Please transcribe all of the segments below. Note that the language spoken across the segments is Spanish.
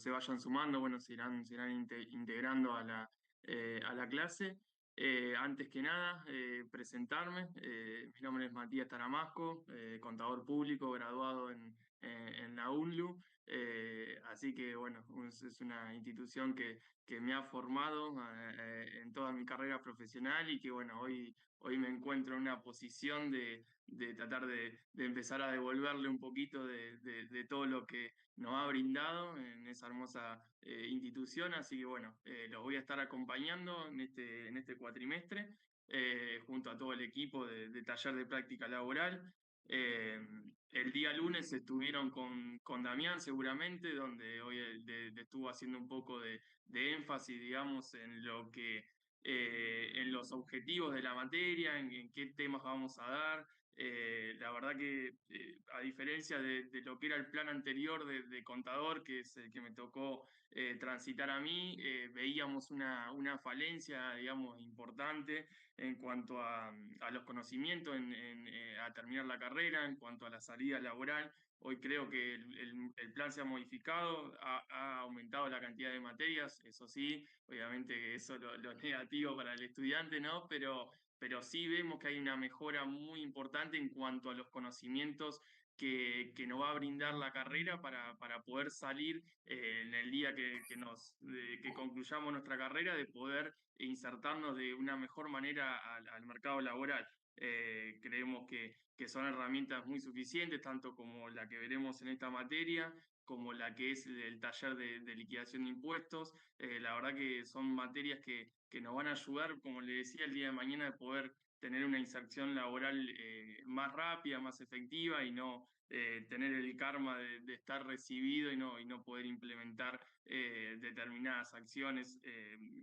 se vayan sumando, bueno, se irán integrando a la clase. Antes que nada, presentarme. Mi nombre es Matías Taramasco, contador público, graduado en la UNLU. Así que, bueno, es una institución que me ha formado en toda mi carrera profesional y que, bueno, hoy me encuentro en una posición de tratar de empezar a devolverle un poquito de todo lo que nos ha brindado en esa hermosa institución. Así que bueno, los voy a estar acompañando en este cuatrimestre, junto a todo el equipo de taller de práctica laboral. Eh, el día lunes estuvieron con Damián seguramente, donde hoy estuvo haciendo un poco de énfasis, digamos, en lo que... en los objetivos de la materia, en qué temas vamos a dar. La verdad que, a diferencia de lo que era el plan anterior de contador, que es el que me tocó transitar a mí, veíamos una falencia, digamos, importante en cuanto a los conocimientos, a terminar la carrera, en cuanto a la salida laboral. Hoy creo que el plan se ha modificado, ha aumentado la cantidad de materias, eso sí, obviamente que eso lo negativo para el estudiante, ¿no? Pero sí vemos que hay una mejora muy importante en cuanto a los conocimientos que nos va a brindar la carrera para poder salir en el día que concluyamos nuestra carrera, de poder insertarnos de una mejor manera al mercado laboral. Creemos que son herramientas muy suficientes, tanto como la que veremos en esta materia, como la que es el taller de liquidación de impuestos. La verdad que son materias que nos van a ayudar, como le decía, el día de mañana, de poder tener una inserción laboral más rápida, más efectiva, y no tener el karma de estar recibido y no poder implementar determinadas acciones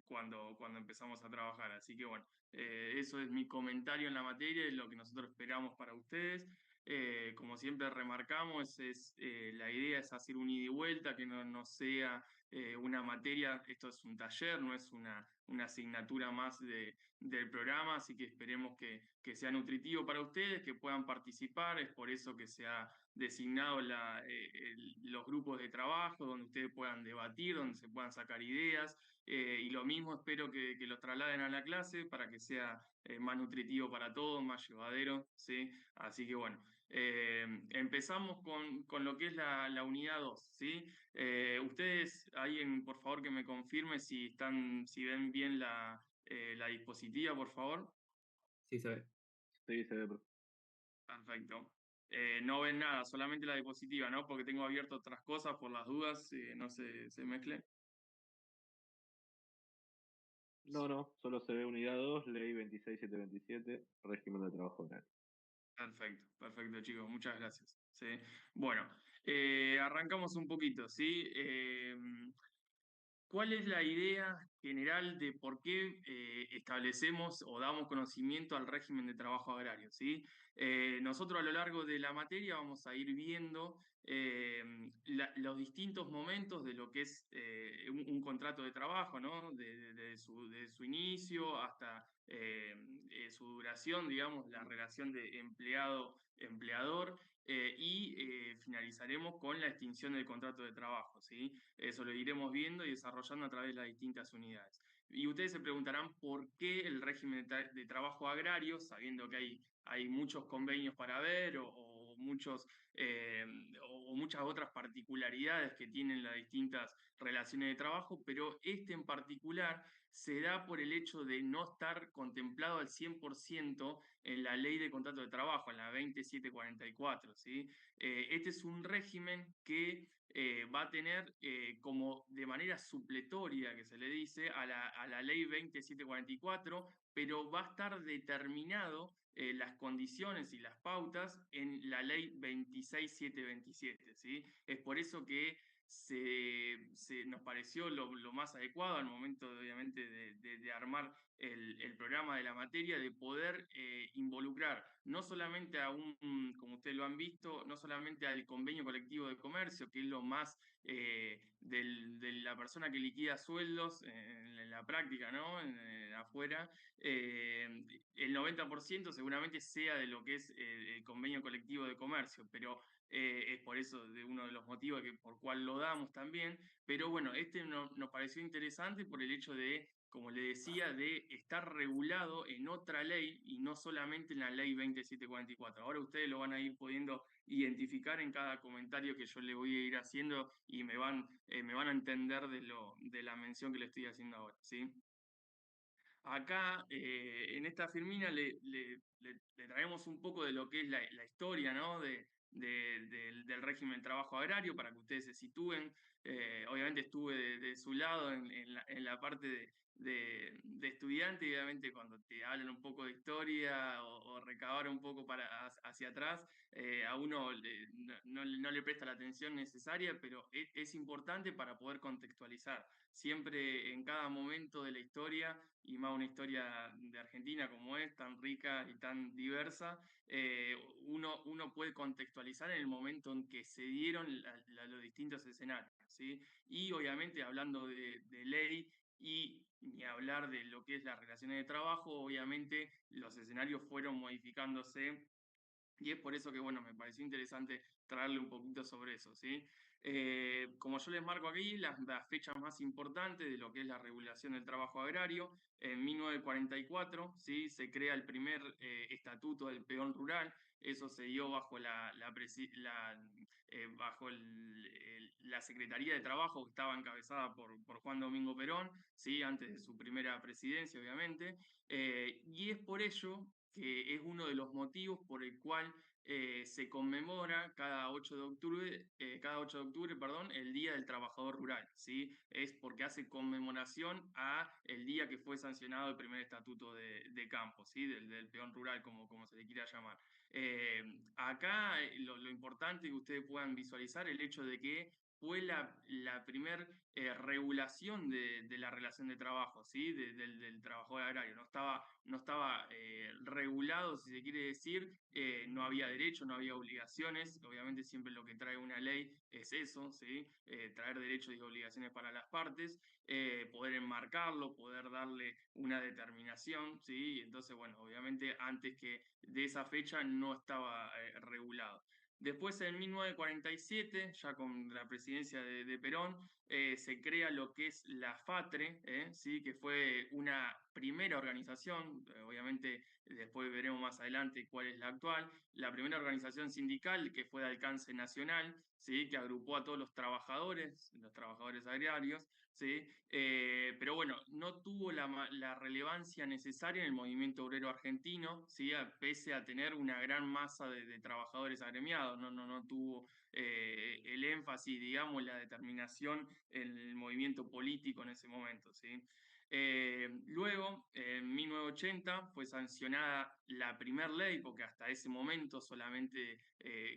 cuando empezamos a trabajar. Así que bueno, eso es mi comentario en la materia, es lo que nosotros esperamos para ustedes. Como siempre remarcamos, la idea es hacer un ida y vuelta, que no sea una materia. Esto es un taller, no es una asignatura más del programa, así que esperemos que sea nutritivo para ustedes, que puedan participar. Es por eso que se ha designado los grupos de trabajo, donde ustedes puedan debatir, donde se puedan sacar ideas, y lo mismo espero que los trasladen a la clase para que sea más nutritivo para todos, más llevadero, ¿sí? Así que bueno, empezamos con lo que es la unidad 2, ¿sí? Ustedes, alguien, por favor, que me confirme si ven bien la dispositiva, por favor. Sí, se ve. Sí, se ve, Perfecto. No ven nada, solamente la diapositiva, ¿no? Porque tengo abierto otras cosas por las dudas, no se mezcle. no, no, solo se ve unidad 2, ley 26727, régimen de trabajo horario. Perfecto, perfecto, chicos, muchas gracias. Sí. Bueno, arrancamos un poquito, ¿sí? ¿Cuál es la idea general de por qué establecemos o damos conocimiento al régimen de trabajo agrario? ¿Sí? Nosotros a lo largo de la materia vamos a ir viendo los distintos momentos de lo que es un contrato de trabajo, ¿no? De su inicio hasta su duración, digamos, la relación de empleado-empleador, y finalizaremos con la extinción del contrato de trabajo, ¿sí? Eso lo iremos viendo y desarrollando a través de las distintas unidades. Y ustedes se preguntarán por qué el régimen de trabajo agrario, sabiendo que hay muchos convenios para ver eh, o muchas otras particularidades que tienen las distintas relaciones de trabajo, pero este en particular se da por el hecho de no estar contemplado al 100% en la ley de contrato de trabajo, en la 20744, ¿sí? Este es un régimen que va a tener como de manera supletoria, que se le dice, a la ley 20744, pero va a estar determinado las condiciones y las pautas en la ley 26727, ¿sí? Es por eso que nos pareció lo más adecuado al momento, obviamente, de armar el programa de la materia, de poder involucrar no solamente como ustedes lo han visto, no solamente al convenio colectivo de comercio, que es lo más de la persona que liquida sueldos en la práctica, ¿no? Afuera, el 90% seguramente sea de lo que es el convenio colectivo de comercio, pero es por eso de uno de los motivos por cual lo damos también, pero bueno, nos pareció interesante por el hecho de, como le decía, de estar regulado en otra ley y no solamente en la ley 2744. Ahora ustedes lo van a ir pudiendo identificar en cada comentario que yo le voy a ir haciendo y me van a entender de la mención que le estoy haciendo ahora, ¿sí? Acá, en esta firmina, le traemos un poco de lo que es la historia, ¿no? Del régimen del trabajo agrario para que ustedes se sitúen. Obviamente estuve de su lado en la parte de estudiante y obviamente cuando te hablan un poco de historia o recabar un poco hacia atrás, a uno no le presta la atención necesaria, pero es importante para poder contextualizar. Siempre en cada momento de la historia y más una historia de Argentina como es, tan rica y tan diversa, uno puede contextualizar en el momento en que se dieron los distintos escenarios, ¿sí? Y obviamente hablando de ley y ni hablar de lo que es las relaciones de trabajo, obviamente los escenarios fueron modificándose y es por eso que, bueno, me pareció interesante traerle un poquito sobre eso, ¿sí? Como yo les marco aquí, las fechas más importantes de lo que es la regulación del trabajo agrario, en 1944, ¿sí? Se crea el primer estatuto del peón rural, eso se dio bajo bajo la Secretaría de Trabajo que estaba encabezada por Juan Domingo Perón, ¿sí? Antes de su primera presidencia, obviamente, y es por ello que es uno de los motivos por el cual se conmemora cada 8 de octubre, perdón, el Día del Trabajador Rural, ¿sí? Es porque hace conmemoración a el día que fue sancionado el primer estatuto de campo, ¿sí? Del peón rural, como se le quiera llamar. Eh, Acá lo importante que ustedes puedan visualizar el hecho de que fue la primer regulación de la relación de trabajo, ¿sí? Del trabajador agrario. No estaba regulado, si se quiere decir, no había derechos, no había obligaciones. Obviamente siempre lo que trae una ley es eso, ¿sí? Traer derechos y obligaciones para las partes, poder enmarcarlo, poder darle una determinación, ¿sí? Entonces, bueno, obviamente antes que de esa fecha no estaba regulado. Después, en 1947, ya con la presidencia de Perón, se crea lo que es la FATRE, ¿sí? Que fue una primera organización, obviamente después veremos más adelante cuál es la actual, la primera organización sindical que fue de alcance nacional, ¿sí? Que agrupó a todos los trabajadores agrarios, ¿sí? Pero bueno, no tuvo la relevancia necesaria en el movimiento obrero argentino, ¿sí? Pese a tener una gran masa de trabajadores agremiados, no tuvo el énfasis, digamos, la determinación en el movimiento político en ese momento, ¿sí? Luego, en 1980, fue sancionada la primera ley, porque hasta ese momento solamente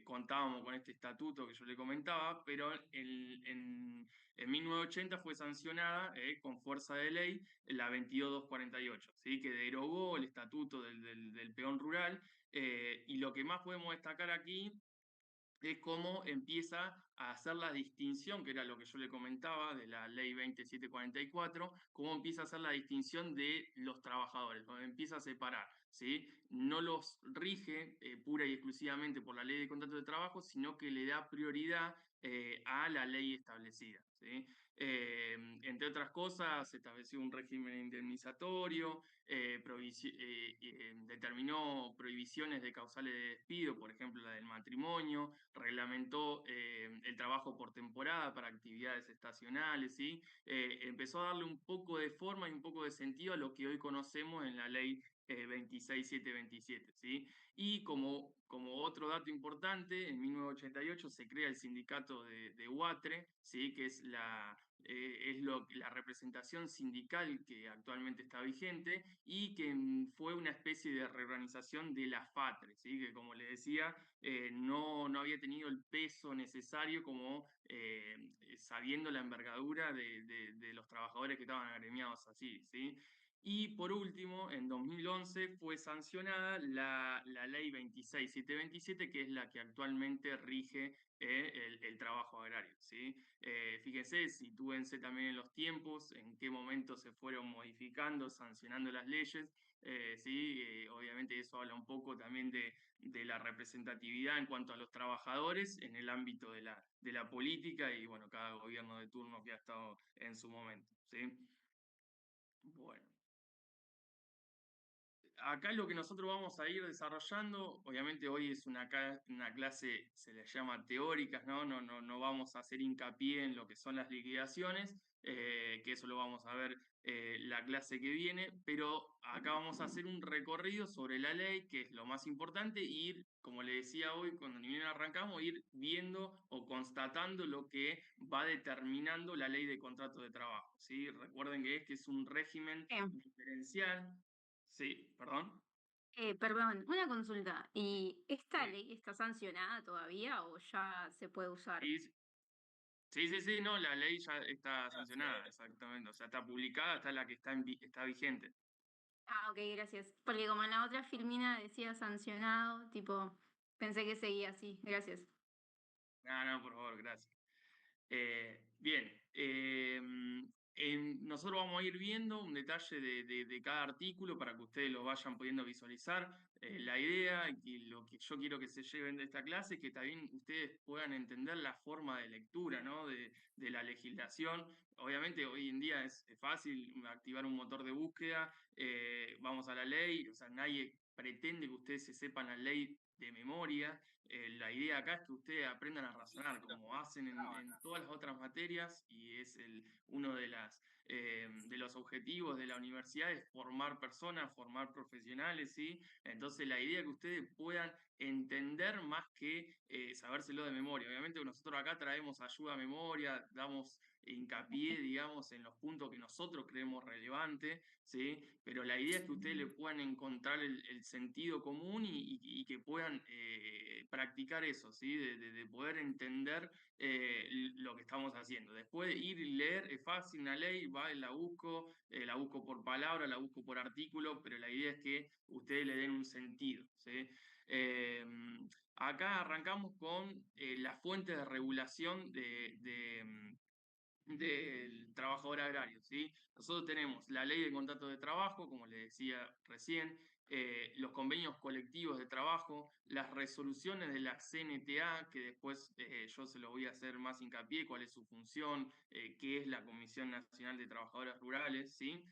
contábamos con este estatuto que yo le comentaba, pero en 1980 fue sancionada con fuerza de ley la 22248, ¿sí? Que derogó el estatuto del peón rural. Y lo que más podemos destacar aquí es cómo empieza a hacer la distinción, que era lo que yo le comentaba de la ley 2744, cómo empieza a hacer la distinción de los trabajadores, donde empieza a separar, ¿sí? No los rige pura y exclusivamente por la ley de contrato de trabajo, sino que le da prioridad a la ley establecida, ¿sí? Entre otras cosas, estableció un régimen indemnizatorio, determinó prohibiciones de causales de despido, por ejemplo la del matrimonio, reglamentó el trabajo por temporada para actividades estacionales, ¿sí? Empezó a darle un poco de forma y un poco de sentido a lo que hoy conocemos en la ley 26727, ¿sí? Y como otro dato importante, en 1988 se crea el sindicato de UATRE, ¿sí? Que es la representación sindical que actualmente está vigente y que fue una especie de reorganización de la FATRE, ¿sí? Que como le decía, no había tenido el peso necesario como sabiendo la envergadura de los trabajadores que estaban agremiados así, ¿sí? Y por último, en 2011 fue sancionada la ley 26727, que es la que actualmente rige el trabajo agrario, ¿sí? Fíjese, sitúense también en los tiempos, en qué momento se fueron modificando, sancionando las leyes, ¿sí? Obviamente eso habla un poco también de la representatividad en cuanto a los trabajadores en el ámbito de la política y, bueno, cada gobierno de turno que ha estado en su momento, ¿sí? Bueno. Acá lo que nosotros vamos a ir desarrollando, obviamente hoy es una clase, se le llama teóricas, ¿no? No vamos a hacer hincapié en lo que son las liquidaciones, que eso lo vamos a ver la clase que viene, pero acá vamos a hacer un recorrido sobre la ley, que es lo más importante, e ir, como le decía hoy, cuando ni bien arrancamos, ir viendo o constatando lo que va determinando la ley de contrato de trabajo, ¿sí? Recuerden que es un régimen diferencial. Sí, perdón. Perdón, una consulta. ¿Y esta Sí, ley está sancionada todavía o ya se puede usar? sí, sí, no, la ley ya está sancionada, exactamente. O sea, está publicada, está la que está, está vigente. Ah, ok, gracias. Porque como en la otra filmina decía sancionado, tipo, pensé que seguía así. Gracias. No, no, por favor, gracias. Bien, nosotros vamos a ir viendo un detalle de cada artículo para que ustedes lo vayan pudiendo visualizar. La idea y lo que yo quiero que se lleven de esta clase es que también ustedes puedan entender la forma de lectura, ¿no? De la legislación. Obviamente hoy en día es fácil activar un motor de búsqueda, vamos a la ley, o sea, nadie pretende que ustedes se sepan la ley de memoria. La idea acá es que ustedes aprendan a razonar, como hacen en todas las otras materias, y es uno de los objetivos de la universidad, es formar personas, formar profesionales, ¿sí? Entonces la idea es que ustedes puedan entender más que sabérselo de memoria. Obviamente nosotros acá traemos ayuda a memoria, damos hincapié, digamos, en los puntos que nosotros creemos relevantes, ¿sí? Pero la idea es que ustedes le puedan encontrar el sentido común y que puedan practicar eso, ¿sí? De poder entender lo que estamos haciendo. Después de ir y leer, es fácil, una ley, va, la busco por palabra, la busco por artículo, pero la idea es que ustedes le den un sentido, ¿sí? Eh, Acá arrancamos con las fuentes de regulación del trabajador agrario, ¿sí? Nosotros tenemos la ley de contrato de trabajo, como le decía recién, los convenios colectivos de trabajo, las resoluciones de la CNTA, que después yo se lo voy a hacer más hincapié, cuál es su función, qué es la Comisión Nacional de Trabajadores Rurales, ¿sí?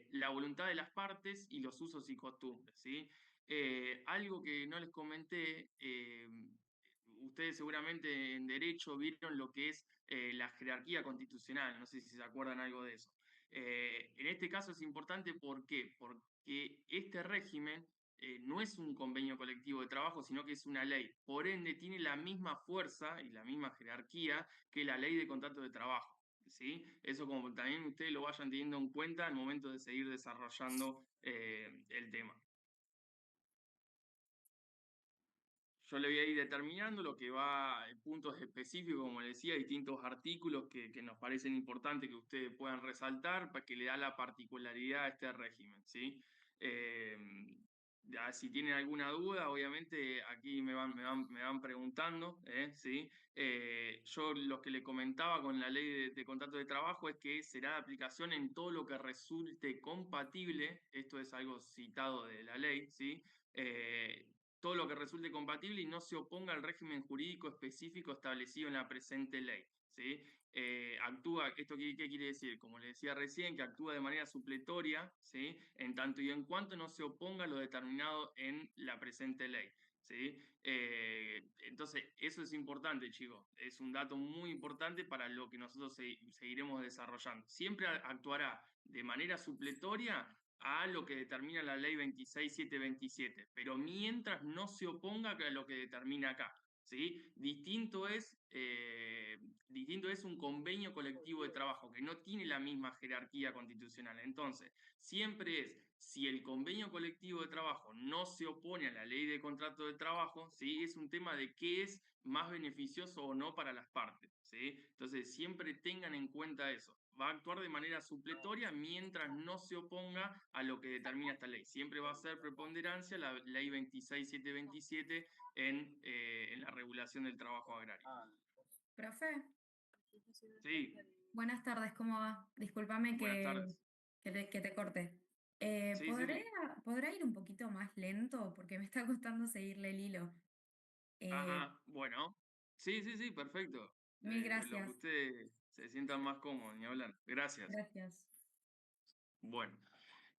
La voluntad de las partes y los usos y costumbres, ¿sí? Algo que no les comenté, ustedes seguramente en derecho vieron lo que es la jerarquía constitucional, no sé si se acuerdan algo de eso. En este caso es importante, ¿por qué? Porque este régimen no es un convenio colectivo de trabajo, sino que es una ley. Por ende, tiene la misma fuerza y la misma jerarquía que la ley de contrato de trabajo. ¿Sí? Eso como también ustedes lo vayan teniendo en cuenta al momento de seguir desarrollando el tema. Yo le voy a ir determinando lo que va en puntos específicos, como le decía, distintos artículos que nos parecen importantes que ustedes puedan resaltar para que le da la particularidad a este régimen, ¿sí? Eh, ya, si tienen alguna duda, obviamente aquí me van preguntando, ¿sí? Yo lo que le comentaba con la ley de contrato de trabajo es que será de aplicación en todo lo que resulte compatible, esto es algo citado de la ley, ¿sí? Eh, Todo lo que resulte compatible y no se oponga al régimen jurídico específico establecido en la presente ley, ¿sí? ¿Esto qué quiere decir? Como le decía recién, que actúa de manera supletoria, ¿sí? En tanto y en cuanto no se oponga a lo determinado en la presente ley, ¿sí? Entonces, eso es importante, chicos. Es un dato muy importante para lo que nosotros seguiremos desarrollando. Siempre actuará de manera supletoria a lo que determina la ley 26727, pero mientras no se oponga a lo que determina acá, ¿sí? Distinto es distinto es un convenio colectivo de trabajo que no tiene la misma jerarquía constitucional. Entonces, siempre es, si el convenio colectivo de trabajo no se opone a la ley de contrato de trabajo, ¿sí? Es un tema de qué es más beneficioso o no para las partes, ¿sí? Entonces, siempre tengan en cuenta eso. Va a actuar de manera supletoria mientras no se oponga a lo que determina esta ley. Siempre va a ser preponderancia la ley 26727 en la regulación del trabajo agrario. Profe, Sí, buenas tardes, ¿cómo va? Discúlpame buenas tardes. que te corte. Sí, sí, sí. ¿Podrá ir un poquito más lento? Porque me está costando seguirle el hilo. Eh, Ajá, bueno. Sí, sí, sí, perfecto. Mil Lo que gracias. ustedes se sientan más cómodos, ni hablar. Gracias. Gracias. Bueno,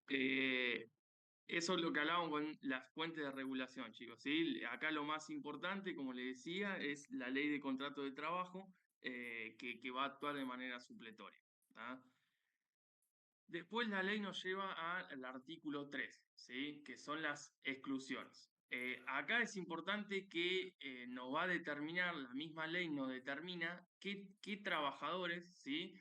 eso es lo que hablábamos con las fuentes de regulación, chicos, ¿sí? Acá lo más importante, como les decía, es la ley de contrato de trabajo que va a actuar de manera supletoria. ¿Tá? Después la ley nos lleva al artículo 3, ¿sí? Que son las exclusiones. Acá es importante que nos va a determinar, la misma ley nos determina qué trabajadores, ¿sí?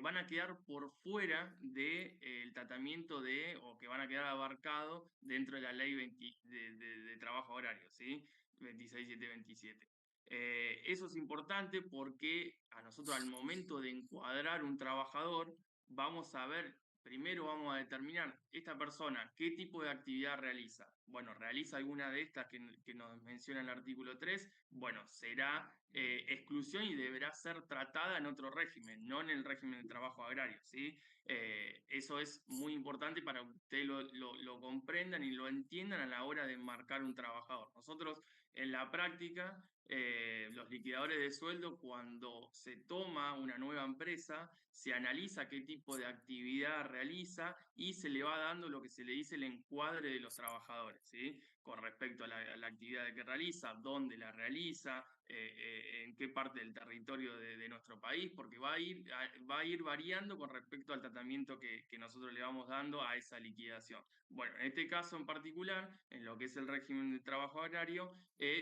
Van a quedar por fuera del tratamiento o que van a quedar abarcados dentro de la ley 20 de trabajo horario, ¿sí? 26727. Eso es importante porque a nosotros al momento de encuadrar un trabajador, vamos a ver. Primero vamos a determinar esta persona qué tipo de actividad realiza. Bueno, realiza alguna de estas que nos menciona el artículo 3. Bueno, será exclusión y deberá ser tratada en otro régimen, no en el régimen de trabajo agrario, ¿sí? Eso es muy importante para que ustedes lo comprendan y lo entiendan a la hora de enmarcar un trabajador. Nosotros en la práctica, los liquidadores de sueldo, cuando se toma una nueva empresa, se analiza qué tipo de actividad realiza y se le va dando lo que se le dice el encuadre de los trabajadores, ¿sí? Con respecto a la actividad que realiza, dónde la realiza, en qué parte del territorio de nuestro país, porque va a ir variando con respecto al tratamiento que nosotros le vamos dando a esa liquidación. Bueno, en este caso en particular, en lo que es el régimen de trabajo agrario,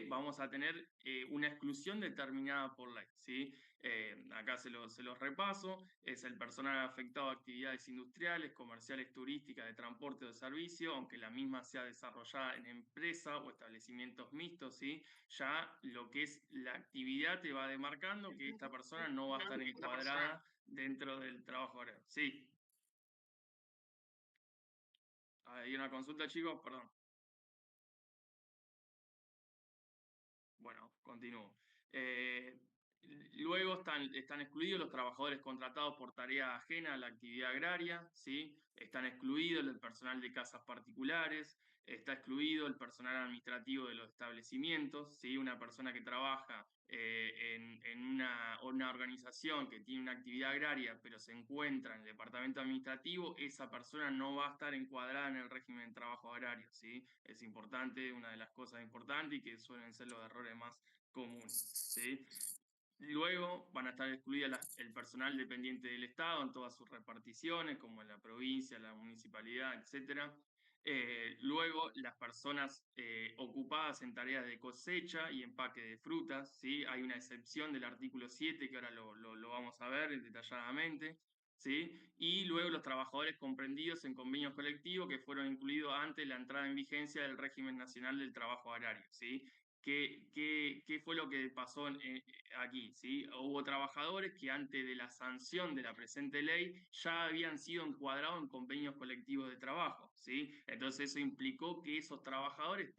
vamos a tener una exclusión determinada por ley, ¿sí? Acá se los repaso, es el personal afectado a actividades industriales, comerciales, turísticas, de transporte o de servicio, aunque la misma sea desarrollada en empresa o establecimientos mixtos, ¿sí? Ya lo que es la actividad te va demarcando que esta persona no va a estar encuadrada dentro del trabajo horario. Sí. ¿Hay una consulta, chicos? Perdón. Bueno, continúo. Luego están excluidos los trabajadores contratados por tarea ajena a la actividad agraria, ¿sí? Están excluidos el personal de casas particulares, está excluido el personal administrativo de los establecimientos, ¿sí? Una persona que trabaja en una organización que tiene una actividad agraria, pero se encuentra en el departamento administrativo, esa persona no va a estar encuadrada en el régimen de trabajo agrario, ¿sí? Es importante, una de las cosas importantes y que suelen ser los errores más comunes, ¿sí? Luego van a estar excluidas el personal dependiente del Estado en todas sus reparticiones, como en la provincia, la municipalidad, etc. Luego las personas ocupadas en tareas de cosecha y empaque de frutas, ¿sí? Hay una excepción del artículo 7 que ahora lo vamos a ver detalladamente, ¿sí? Y luego los trabajadores comprendidos en convenios colectivos que fueron incluidos antes de la entrada en vigencia del régimen nacional del trabajo agrario, ¿sí? ¿Qué fue lo que pasó aquí? ¿Sí? Hubo trabajadores que antes de la sanción de la presente ley ya habían sido encuadrados en convenios colectivos de trabajo, ¿sí? Entonces eso implicó que esos trabajadores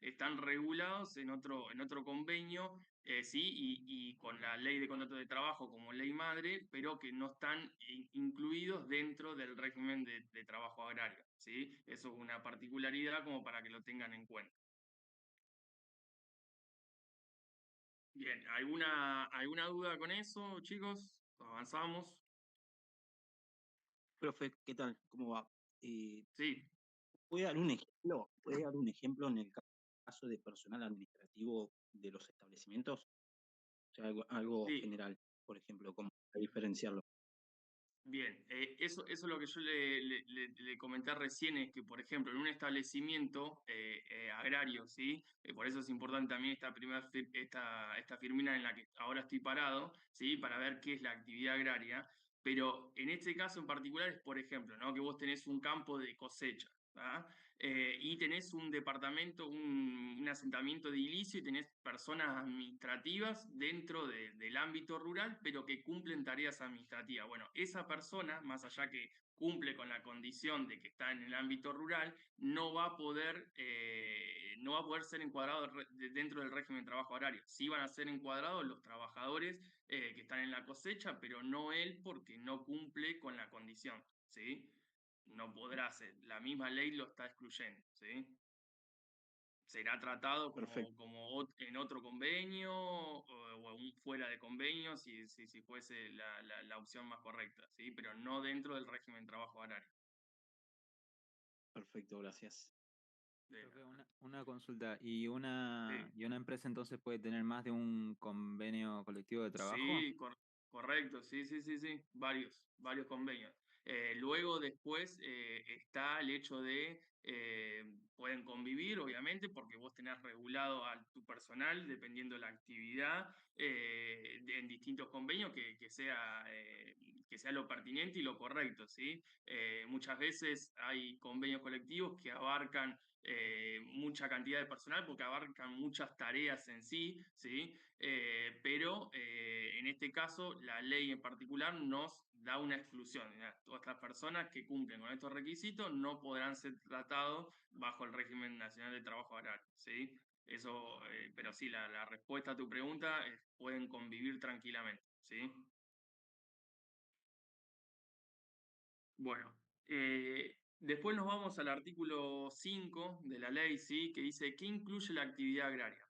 están regulados en otro convenio, ¿sí? Y con la ley de contrato de trabajo como ley madre, pero que no están incluidos dentro del régimen de trabajo agrario, ¿sí? Eso es una particularidad como para que lo tengan en cuenta. Bien, ¿alguna duda con eso, chicos? ¿Avanzamos? Profe, ¿qué tal? ¿Cómo va? Eh, Sí, ¿Puede dar un ejemplo? ¿Puede dar un ejemplo en el caso de personal administrativo de los establecimientos? O sea, algo sí. general, por ejemplo, como para diferenciarlo. Bien, eso es lo que yo le comenté recién, es que, por ejemplo, en un establecimiento agrario, ¿sí? Por eso es importante también esta firmina en la que ahora estoy parado, ¿sí? Para ver qué es la actividad agraria. Pero en este caso en particular es, por ejemplo, ¿no? Que vos tenés un campo de cosecha, ¿tá? Y tenés un departamento, un asentamiento edilicio y tenés personas administrativas dentro del ámbito rural, pero que cumplen tareas administrativas. Bueno, esa persona, más allá que cumple con la condición de que está en el ámbito rural, no va a poder ser encuadrado dentro del régimen de trabajo horario. Sí van a ser encuadrados los trabajadores que están en la cosecha, pero no él porque no cumple con la condición, ¿sí? No podrá ser. La misma ley lo está excluyendo, ¿sí? Será tratado Perfecto. como en otro convenio o fuera de convenio si fuese la opción más correcta, ¿sí? Pero no dentro del régimen de trabajo horario. Perfecto, gracias. De Profe, nada. una consulta. ¿Y Sí. y una empresa entonces puede tener más de un convenio colectivo de trabajo? Sí, correcto, sí, sí, sí, sí, varios convenios. Luego después está el hecho de, pueden convivir, obviamente, porque vos tenés regulado a tu personal, dependiendo de la actividad, en distintos convenios, que sea lo pertinente y lo correcto, ¿sí? Muchas veces hay convenios colectivos que abarcan mucha cantidad de personal porque abarcan muchas tareas en sí, ¿sí? Pero en este caso la ley en particular nos da una exclusión. Todas estas personas que cumplen con estos requisitos no podrán ser tratados bajo el régimen nacional de trabajo horario, ¿sí? Eso, pero sí, la respuesta a tu pregunta es pueden convivir tranquilamente, ¿sí? Bueno, después nos vamos al artículo 5 de la ley, ¿sí? Que dice, ¿qué incluye la actividad agraria?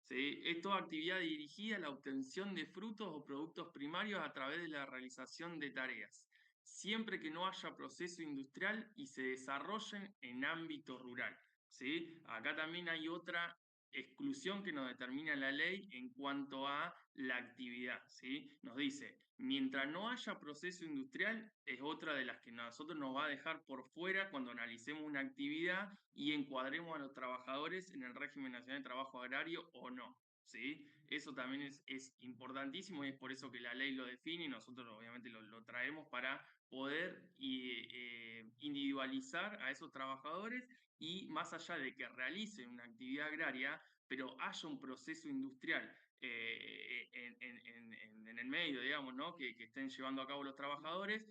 ¿Sí? Es toda actividad dirigida a la obtención de frutos o productos primarios a través de la realización de tareas, siempre que no haya proceso industrial y se desarrollen en ámbito rural, ¿sí? Acá también hay otra exclusión que nos determina la ley en cuanto a la actividad, ¿sí? Nos dice, mientras no haya proceso industrial, es otra de las que nosotros nos va a dejar por fuera cuando analicemos una actividad y encuadremos a los trabajadores en el régimen nacional de trabajo agrario o no, ¿sí? Eso también es importantísimo y es por eso que la ley lo define y nosotros obviamente lo traemos para poder individualizar a esos trabajadores y más allá de que realicen una actividad agraria, pero haya un proceso industrial en el medio, digamos, ¿no? Que estén llevando a cabo los trabajadores,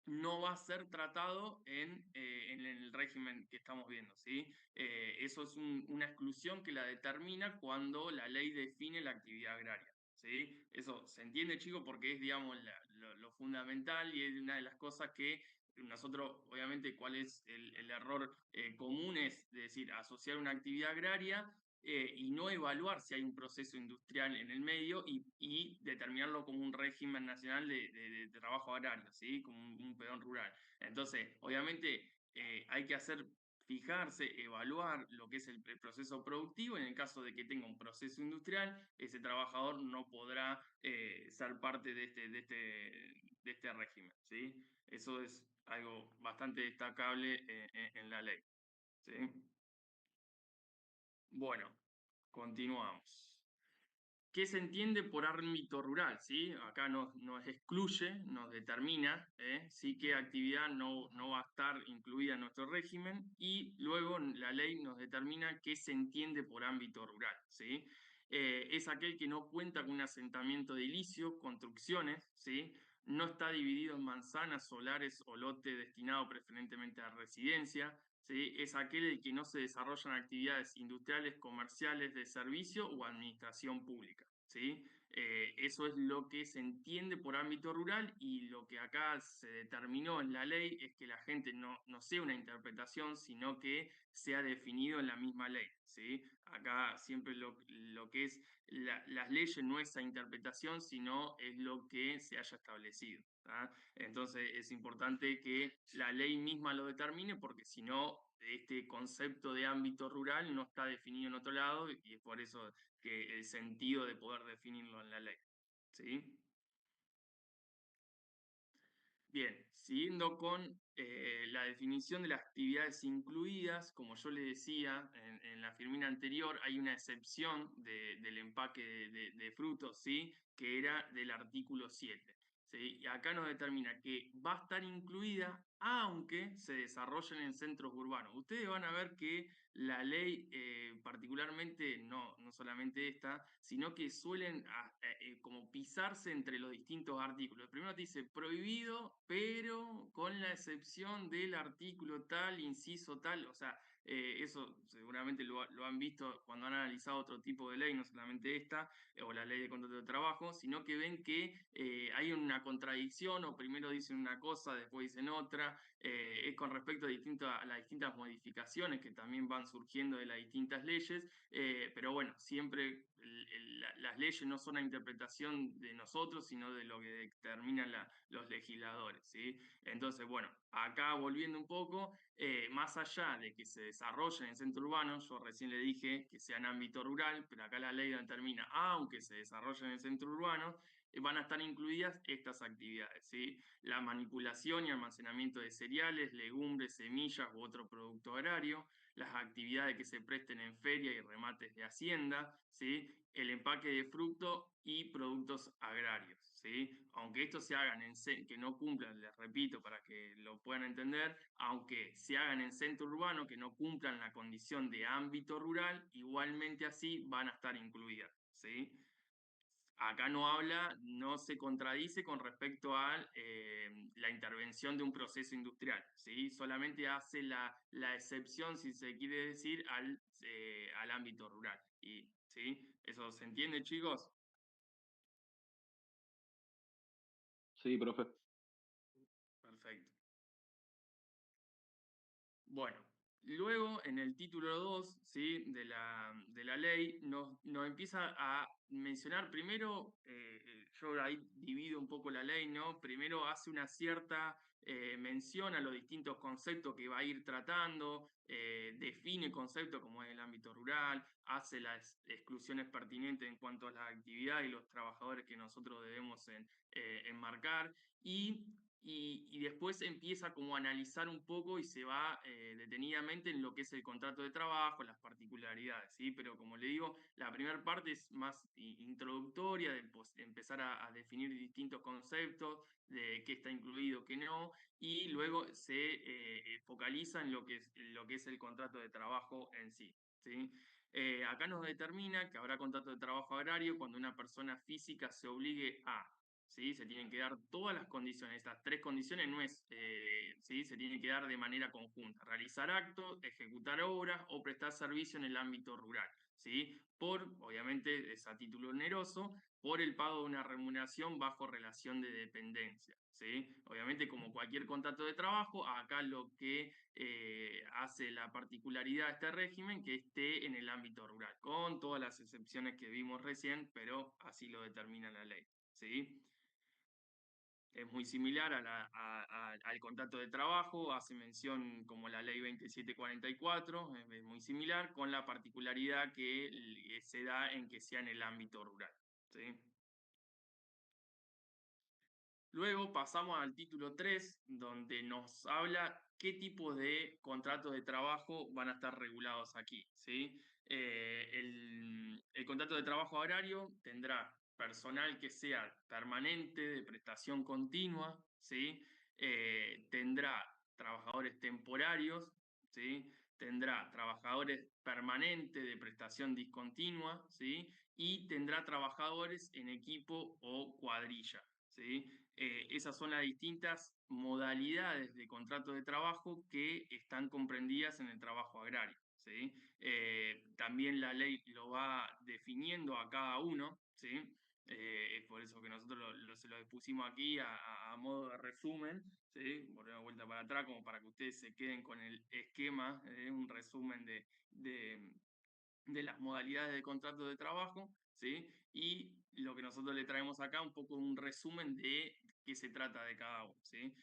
no va a ser tratado en el régimen que estamos viendo, ¿sí? Eso es una exclusión que la determina cuando la ley define la actividad agraria, ¿sí? Eso se entiende, chicos, porque es, digamos, lo fundamental y es una de las cosas que nosotros, obviamente, cuál es el error común es decir, asociar una actividad agraria y no evaluar si hay un proceso industrial en el medio y determinarlo como un régimen nacional de trabajo agrario, ¿sí? Como un peón rural. Entonces, obviamente, hay que fijarse, evaluar lo que es el proceso productivo. En el caso de que tenga un proceso industrial, ese trabajador no podrá ser parte de este régimen, ¿sí? Eso es algo bastante destacable en la ley, ¿sí? Bueno, continuamos. ¿Qué se entiende por ámbito rural? ¿Sí? Acá nos excluye, nos determina sí qué actividad no va a estar incluida en nuestro régimen y luego la ley nos determina qué se entiende por ámbito rural. ¿Sí? Es aquel que no cuenta con un asentamiento edilicio, construcciones, ¿sí? No está dividido en manzanas, solares o lote destinado preferentemente a residencia, ¿sí? Es aquel en el que no se desarrollan actividades industriales, comerciales, de servicio o administración pública, ¿sí? Eso es lo que se entiende por ámbito rural y lo que acá se determinó en la ley es que la gente no sea una interpretación, sino que sea definido en la misma ley, ¿sí? Acá siempre lo que es las leyes no es esa interpretación, sino es lo que se haya establecido. ¿Tá? Entonces es importante que la ley misma lo determine porque si no, este concepto de ámbito rural no está definido en otro lado y es por eso que el sentido de poder definirlo en la ley. ¿Sí? Bien, siguiendo con la definición de las actividades incluidas, como yo le decía en la firmina anterior, hay una excepción del empaque de frutos, ¿sí? Que era del artículo 7. ¿Sí? Y acá nos determina que va a estar incluida aunque se desarrollen en centros urbanos. Ustedes van a ver que la ley, particularmente, no solamente esta, sino que suelen como pisarse entre los distintos artículos. Primero te dice prohibido, pero con la excepción del artículo tal, inciso tal, o sea, eso seguramente lo han visto cuando han analizado otro tipo de ley, no solamente esta, o la ley de contrato de trabajo, sino que ven que hay una contradicción, o primero dicen una cosa, después dicen otra, es con respecto a las distintas modificaciones que también van surgiendo de las distintas leyes, pero bueno, siempre las leyes no son una interpretación de nosotros, sino de lo que determinan los legisladores, ¿sí? Entonces, bueno, acá volviendo un poco, más allá de que se desarrollen en centro urbano, yo recién le dije que sea en ámbito rural, pero acá la ley determina, aunque se desarrollen en el centro urbano, van a estar incluidas estas actividades, ¿sí? La manipulación y almacenamiento de cereales, legumbres, semillas u otro producto agrario, las actividades que se presten en feria y remates de hacienda, ¿sí? El empaque de fruto y productos agrarios, ¿sí? Aunque estos se hagan que no cumplan, les repito para que lo puedan entender, aunque se hagan en centro urbano, que no cumplan la condición de ámbito rural, igualmente así van a estar incluidas, ¿sí? Acá no habla, no se contradice con respecto a la intervención de un proceso industrial, ¿sí? Solamente hace la excepción, si se quiere decir, al ámbito rural. ¿Sí? ¿Eso se entiende, chicos? Sí, profe. Perfecto. Bueno, luego en el título 2, ¿sí? de la ley nos empieza a mencionar primero, yo ahí divido un poco la ley, ¿no? Primero hace una cierta mención a los distintos conceptos que va a ir tratando, define conceptos como es el ámbito rural, hace las exclusiones pertinentes en cuanto a las actividades y los trabajadores que nosotros debemos enmarcar y después empieza como a analizar un poco y se va detenidamente en lo que es el contrato de trabajo, las particularidades, ¿sí? Pero como le digo, la primera parte es más introductoria, de empezar a definir distintos conceptos, de qué está incluido, qué no, y luego se focaliza en lo que es el contrato de trabajo en sí, ¿sí? Acá nos determina que habrá contrato de trabajo agrario cuando una persona física se obligue a, ¿sí? Se tienen que dar todas las condiciones, estas tres condiciones no es, ¿sí? Se tienen que dar de manera conjunta, realizar actos, ejecutar obras o prestar servicio en el ámbito rural, ¿sí? Obviamente es a título oneroso, por el pago de una remuneración bajo relación de dependencia, ¿sí? Obviamente como cualquier contrato de trabajo, acá lo que hace la particularidad de este régimen que esté en el ámbito rural, con todas las excepciones que vimos recién, pero así lo determina la ley, ¿sí? Es muy similar al contrato de trabajo, hace mención como la ley 2744, es muy similar, con la particularidad que se da en que sea en el ámbito rural, ¿sí? Luego pasamos al título 3, donde nos habla qué tipos de contratos de trabajo van a estar regulados aquí, ¿sí? El contrato de trabajo agrario tendrá personal que sea permanente, de prestación continua, ¿sí? Tendrá trabajadores temporarios, ¿sí? Tendrá trabajadores permanentes de prestación discontinua, ¿sí? Y tendrá trabajadores en equipo o cuadrilla, ¿sí? Esas son las distintas modalidades de contrato de trabajo que están comprendidas en el trabajo agrario, ¿sí? También la ley lo va definiendo a cada uno, ¿sí? Es por eso que nosotros se lo pusimos aquí a modo de resumen, ¿sí? Volvemos vuelta para atrás como para que ustedes se queden con el esquema, un resumen de las modalidades de contrato de trabajo, ¿sí? Y lo que nosotros le traemos acá, un poco un resumen de qué se trata de cada uno, ¿sí?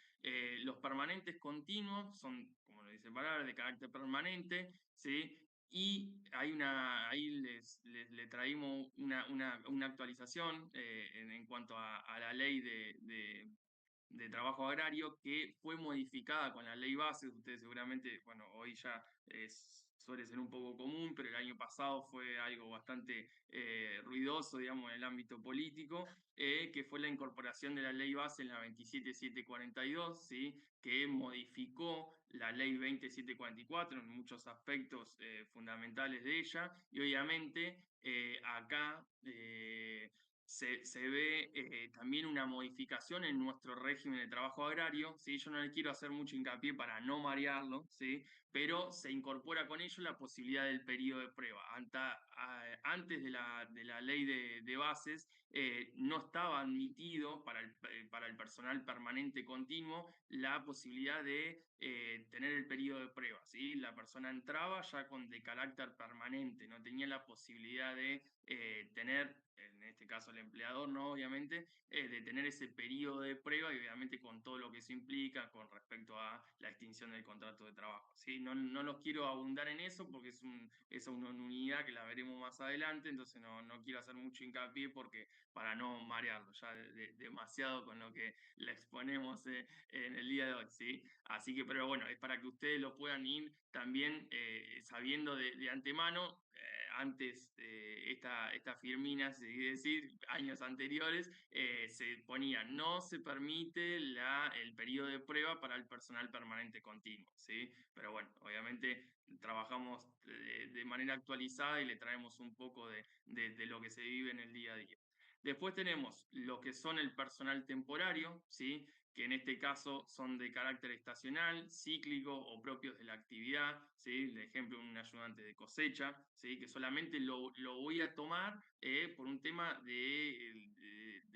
Los permanentes continuos son, como lo dice el palabra, de carácter permanente, ¿sí? Y ahí le traímos una actualización en cuanto a la ley de de trabajo agrario que fue modificada con la ley base. Ustedes seguramente, bueno, hoy ya suele ser un poco común, pero el año pasado fue algo bastante ruidoso, digamos, en el ámbito político, que fue la incorporación de la ley base en la 27742, ¿sí? Que modificó la ley 20744 en muchos aspectos fundamentales de ella, y obviamente acá se ve también una modificación en nuestro régimen de trabajo agrario, ¿sí? Yo no le quiero hacer mucho hincapié para no marearlo, ¿sí? Pero se incorpora con ello la posibilidad del periodo de prueba. Antes de la ley de bases, no estaba admitido para el personal permanente continuo la posibilidad de tener el periodo de prueba, ¿sí? La persona entraba ya de carácter permanente, no tenía la posibilidad de tener, en este caso el empleador, ¿no? Obviamente, de tener ese periodo de prueba y obviamente con todo lo que eso implica con respecto a la extinción del contrato de trabajo, ¿sí? No los quiero abundar en eso porque es una unidad que la veremos más adelante, entonces no quiero hacer mucho hincapié porque para no marearlo ya demasiado con lo que le exponemos en el día de hoy, ¿sí? Así que, pero bueno, es para que ustedes lo puedan ir también sabiendo de antemano. Antes esta firmina, se quiere decir, años anteriores, se ponía, no se permite el periodo de prueba para el personal permanente continuo, ¿sí? Pero bueno, obviamente trabajamos de manera actualizada y le traemos un poco de lo que se vive en el día a día. Después tenemos lo que son el personal temporario, ¿sí? Que en este caso son de carácter estacional, cíclico o propios de la actividad, ¿sí? El ejemplo, un ayudante de cosecha, ¿sí? Que solamente lo voy a tomar por un tema de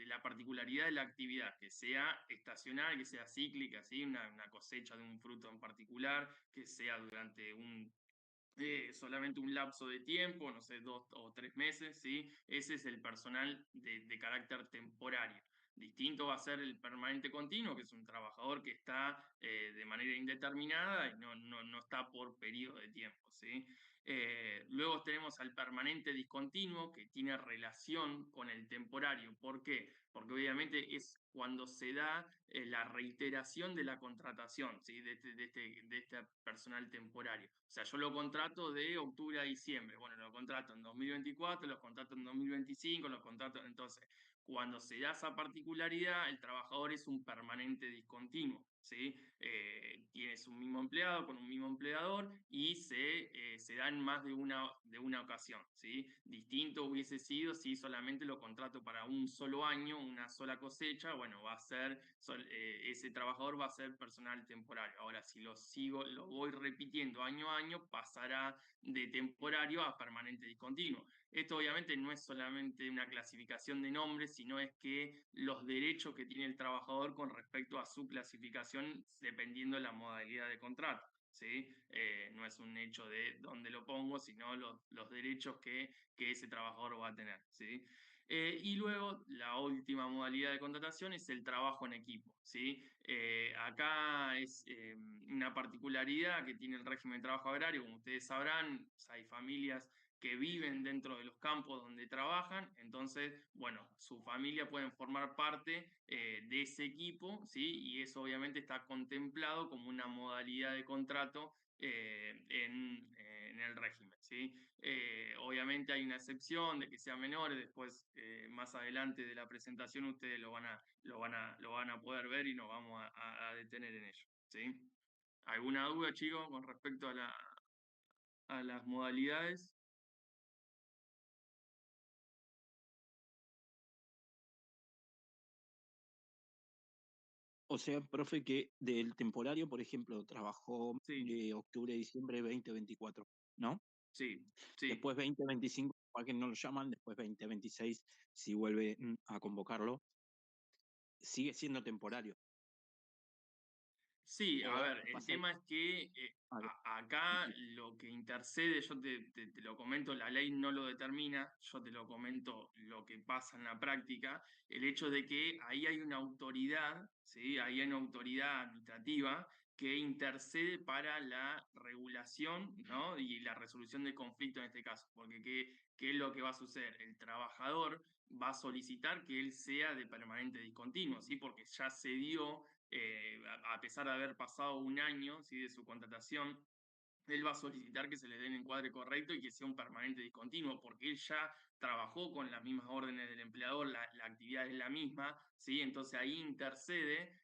la particularidad de la actividad, que sea estacional, que sea cíclica, ¿sí? Una cosecha de un fruto en particular, que sea durante solamente un lapso de tiempo, no sé, 2 o 3 meses, ¿sí? Ese es el personal de carácter temporario. Distinto va a ser el permanente continuo, que es un trabajador que está de manera indeterminada y no está por periodo de tiempo, ¿sí? Luego tenemos al permanente discontinuo, que tiene relación con el temporario. ¿Por qué? Porque obviamente es cuando se da la reiteración de la contratación, ¿sí? De este personal temporario. O sea, yo lo contrato de octubre a diciembre. Bueno, lo contrato en 2024, lo contrato en 2025, lo contrato. Entonces, cuando se da esa particularidad, el trabajador es un permanente discontinuo, ¿sí? Tienes un mismo empleado con un mismo empleador y se da en más de una ocasión, ¿sí? Distinto hubiese sido si solamente lo contrato para un solo año, una sola cosecha. Bueno, va a ser, ese trabajador va a ser personal temporario. Ahora, si lo voy repitiendo año a año, pasará de temporario a permanente discontinuo. Esto obviamente no es solamente una clasificación de nombres, sino es que los derechos que tiene el trabajador con respecto a su clasificación dependiendo de la modalidad de contrato, ¿sí? No es un hecho de dónde lo pongo, sino los derechos que ese trabajador va a tener, ¿sí? Y luego la última modalidad de contratación es el trabajo en equipo, ¿sí? Acá es una particularidad que tiene el régimen de trabajo agrario. Como ustedes sabrán, hay familias que viven dentro de los campos donde trabajan, entonces, bueno, su familia pueden formar parte de ese equipo, ¿sí? Y eso obviamente está contemplado como una modalidad de contrato en el régimen, ¿sí? Obviamente hay una excepción de que sean menores, después más adelante de la presentación ustedes lo van a poder ver y nos vamos a detener en ello, ¿sí? ¿Alguna duda, chicos, con respecto a las modalidades? O sea, profe, que del temporario, por ejemplo, trabajó Sí, octubre, diciembre 2024, ¿no? sí, sí. Después 2025, para que no lo llaman, después 2026, si vuelve a convocarlo, sigue siendo temporario. Sí, a O ver, el pasa, tema es que a ver, acá lo que intercede, yo te lo comento, la ley no lo determina, yo te lo comento lo que pasa en la práctica, el hecho de que ahí hay una autoridad, ¿sí? Ahí hay una autoridad administrativa que intercede para la regulación, ¿no? Y la resolución de conflicto en este caso, porque ¿qué es lo que va a suceder? El trabajador va a solicitar que él sea de permanente discontinuo, ¿sí? Porque ya se dio a pesar de haber pasado un año, ¿sí? de su contratación, él va a solicitar que se le den el encuadre correcto y que sea un permanente discontinuo, porque él ya trabajó con las mismas órdenes del empleador, la actividad es la misma, ¿sí? Entonces ahí intercede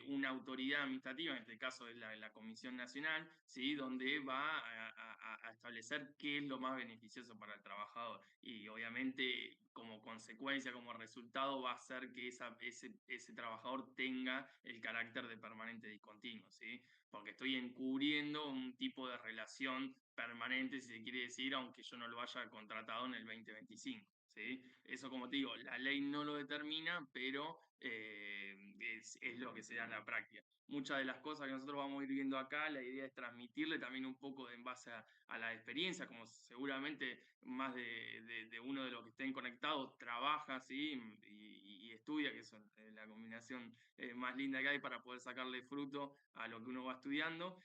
una autoridad administrativa, en este caso es la Comisión Nacional, ¿sí? Donde va a establecer qué es lo más beneficioso para el trabajador. Y obviamente como consecuencia, como resultado, va a hacer que ese trabajador tenga el carácter de permanente discontinuo, ¿sí? Porque estoy encubriendo un tipo de relación permanente, si se quiere decir, aunque yo no lo haya contratado en el 2025. ¿Sí? Eso, como te digo, la ley no lo determina, pero es lo que se da en la práctica. Muchas de las cosas que nosotros vamos a ir viendo acá, la idea es transmitirle también un poco en base a la experiencia, como seguramente más de uno de los que estén conectados trabaja, ¿sí? y estudia, que es la combinación más linda que hay para poder sacarle fruto a lo que uno va estudiando,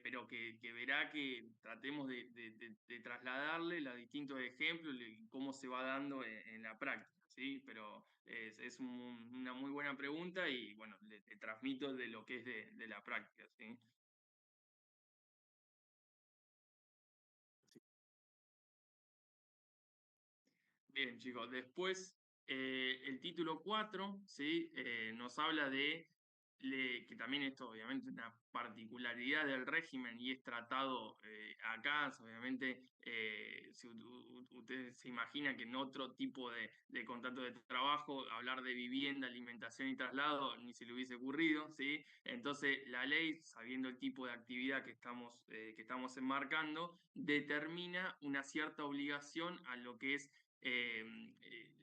pero que verá que tratemos de trasladarle los distintos ejemplos y cómo se va dando en la práctica, ¿sí? Pero es una muy buena pregunta y bueno, le transmito de lo que es de la práctica, ¿sí? Bien, chicos, después el título 4, ¿sí? Nos habla que también esto obviamente es una particularidad del régimen y es tratado acá, obviamente, si ustedes se imaginan que en otro tipo de contrato de trabajo, hablar de vivienda, alimentación y traslado ni se le hubiese ocurrido, ¿sí? Entonces la ley, sabiendo el tipo de actividad que estamos enmarcando, determina una cierta obligación a lo que es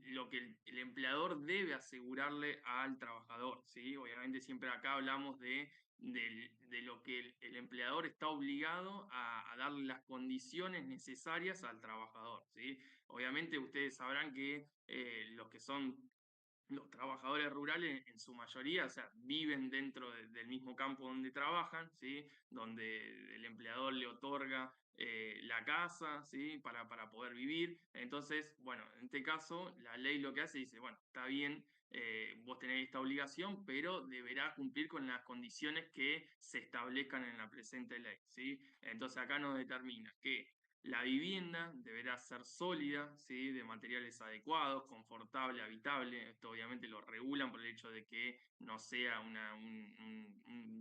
lo que el empleador debe asegurarle al trabajador, ¿sí? Obviamente siempre acá hablamos de lo que el empleador está obligado a darle las condiciones necesarias al trabajador, ¿sí? Obviamente ustedes sabrán que los que son los trabajadores rurales en su mayoría, o sea, viven dentro del mismo campo donde trabajan, ¿sí? Donde el empleador le otorga la casa, ¿sí? Para poder vivir. Entonces, bueno, en este caso, la ley lo que hace dice, bueno, está bien, vos tenés esta obligación, pero deberá cumplir con las condiciones que se establezcan en la presente ley, ¿sí? Entonces acá nos determina que la vivienda deberá ser sólida, ¿sí? De materiales adecuados, confortable, habitable. Esto obviamente lo regulan por el hecho de que no sea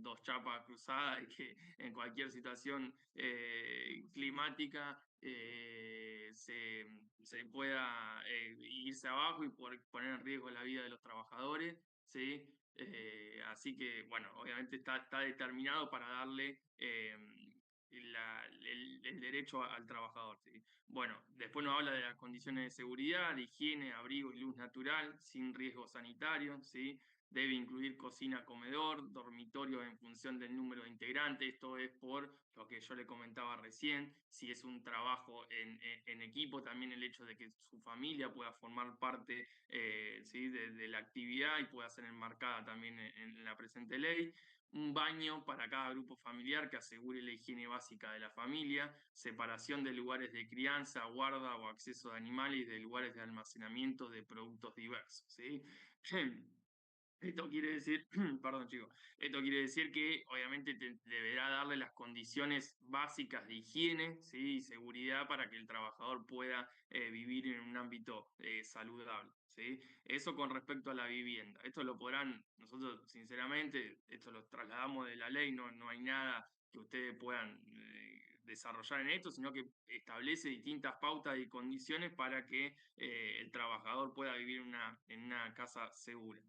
dos chapas cruzadas y que en cualquier situación climática se pueda irse abajo y poner en riesgo la vida de los trabajadores, ¿sí? Así que, bueno, obviamente está determinado para darle el derecho al trabajador, ¿sí? Bueno, después nos habla de las condiciones de seguridad, de higiene, abrigo y luz natural, sin riesgo sanitario, ¿sí? Debe incluir cocina, comedor, dormitorio en función del número de integrantes. Esto es por lo que yo le comentaba recién. Si es un trabajo en equipo, también el hecho de que su familia pueda formar parte ¿sí? de la actividad y pueda ser enmarcada también en la presente ley. Un baño para cada grupo familiar que asegure la higiene básica de la familia, separación de lugares de crianza, guarda o acceso de animales y de lugares de almacenamiento de productos diversos, ¿sí? Esto quiere decir, perdón chicos, esto quiere decir que obviamente deberá darle las condiciones básicas de higiene, ¿sí? Y seguridad para que el trabajador pueda vivir en un ámbito saludable, ¿sí? Eso con respecto a la vivienda. Esto lo podrán, nosotros sinceramente, esto lo trasladamos de la ley, no hay nada que ustedes puedan desarrollar en esto, sino que establece distintas pautas y condiciones para que el trabajador pueda vivir en una casa segura.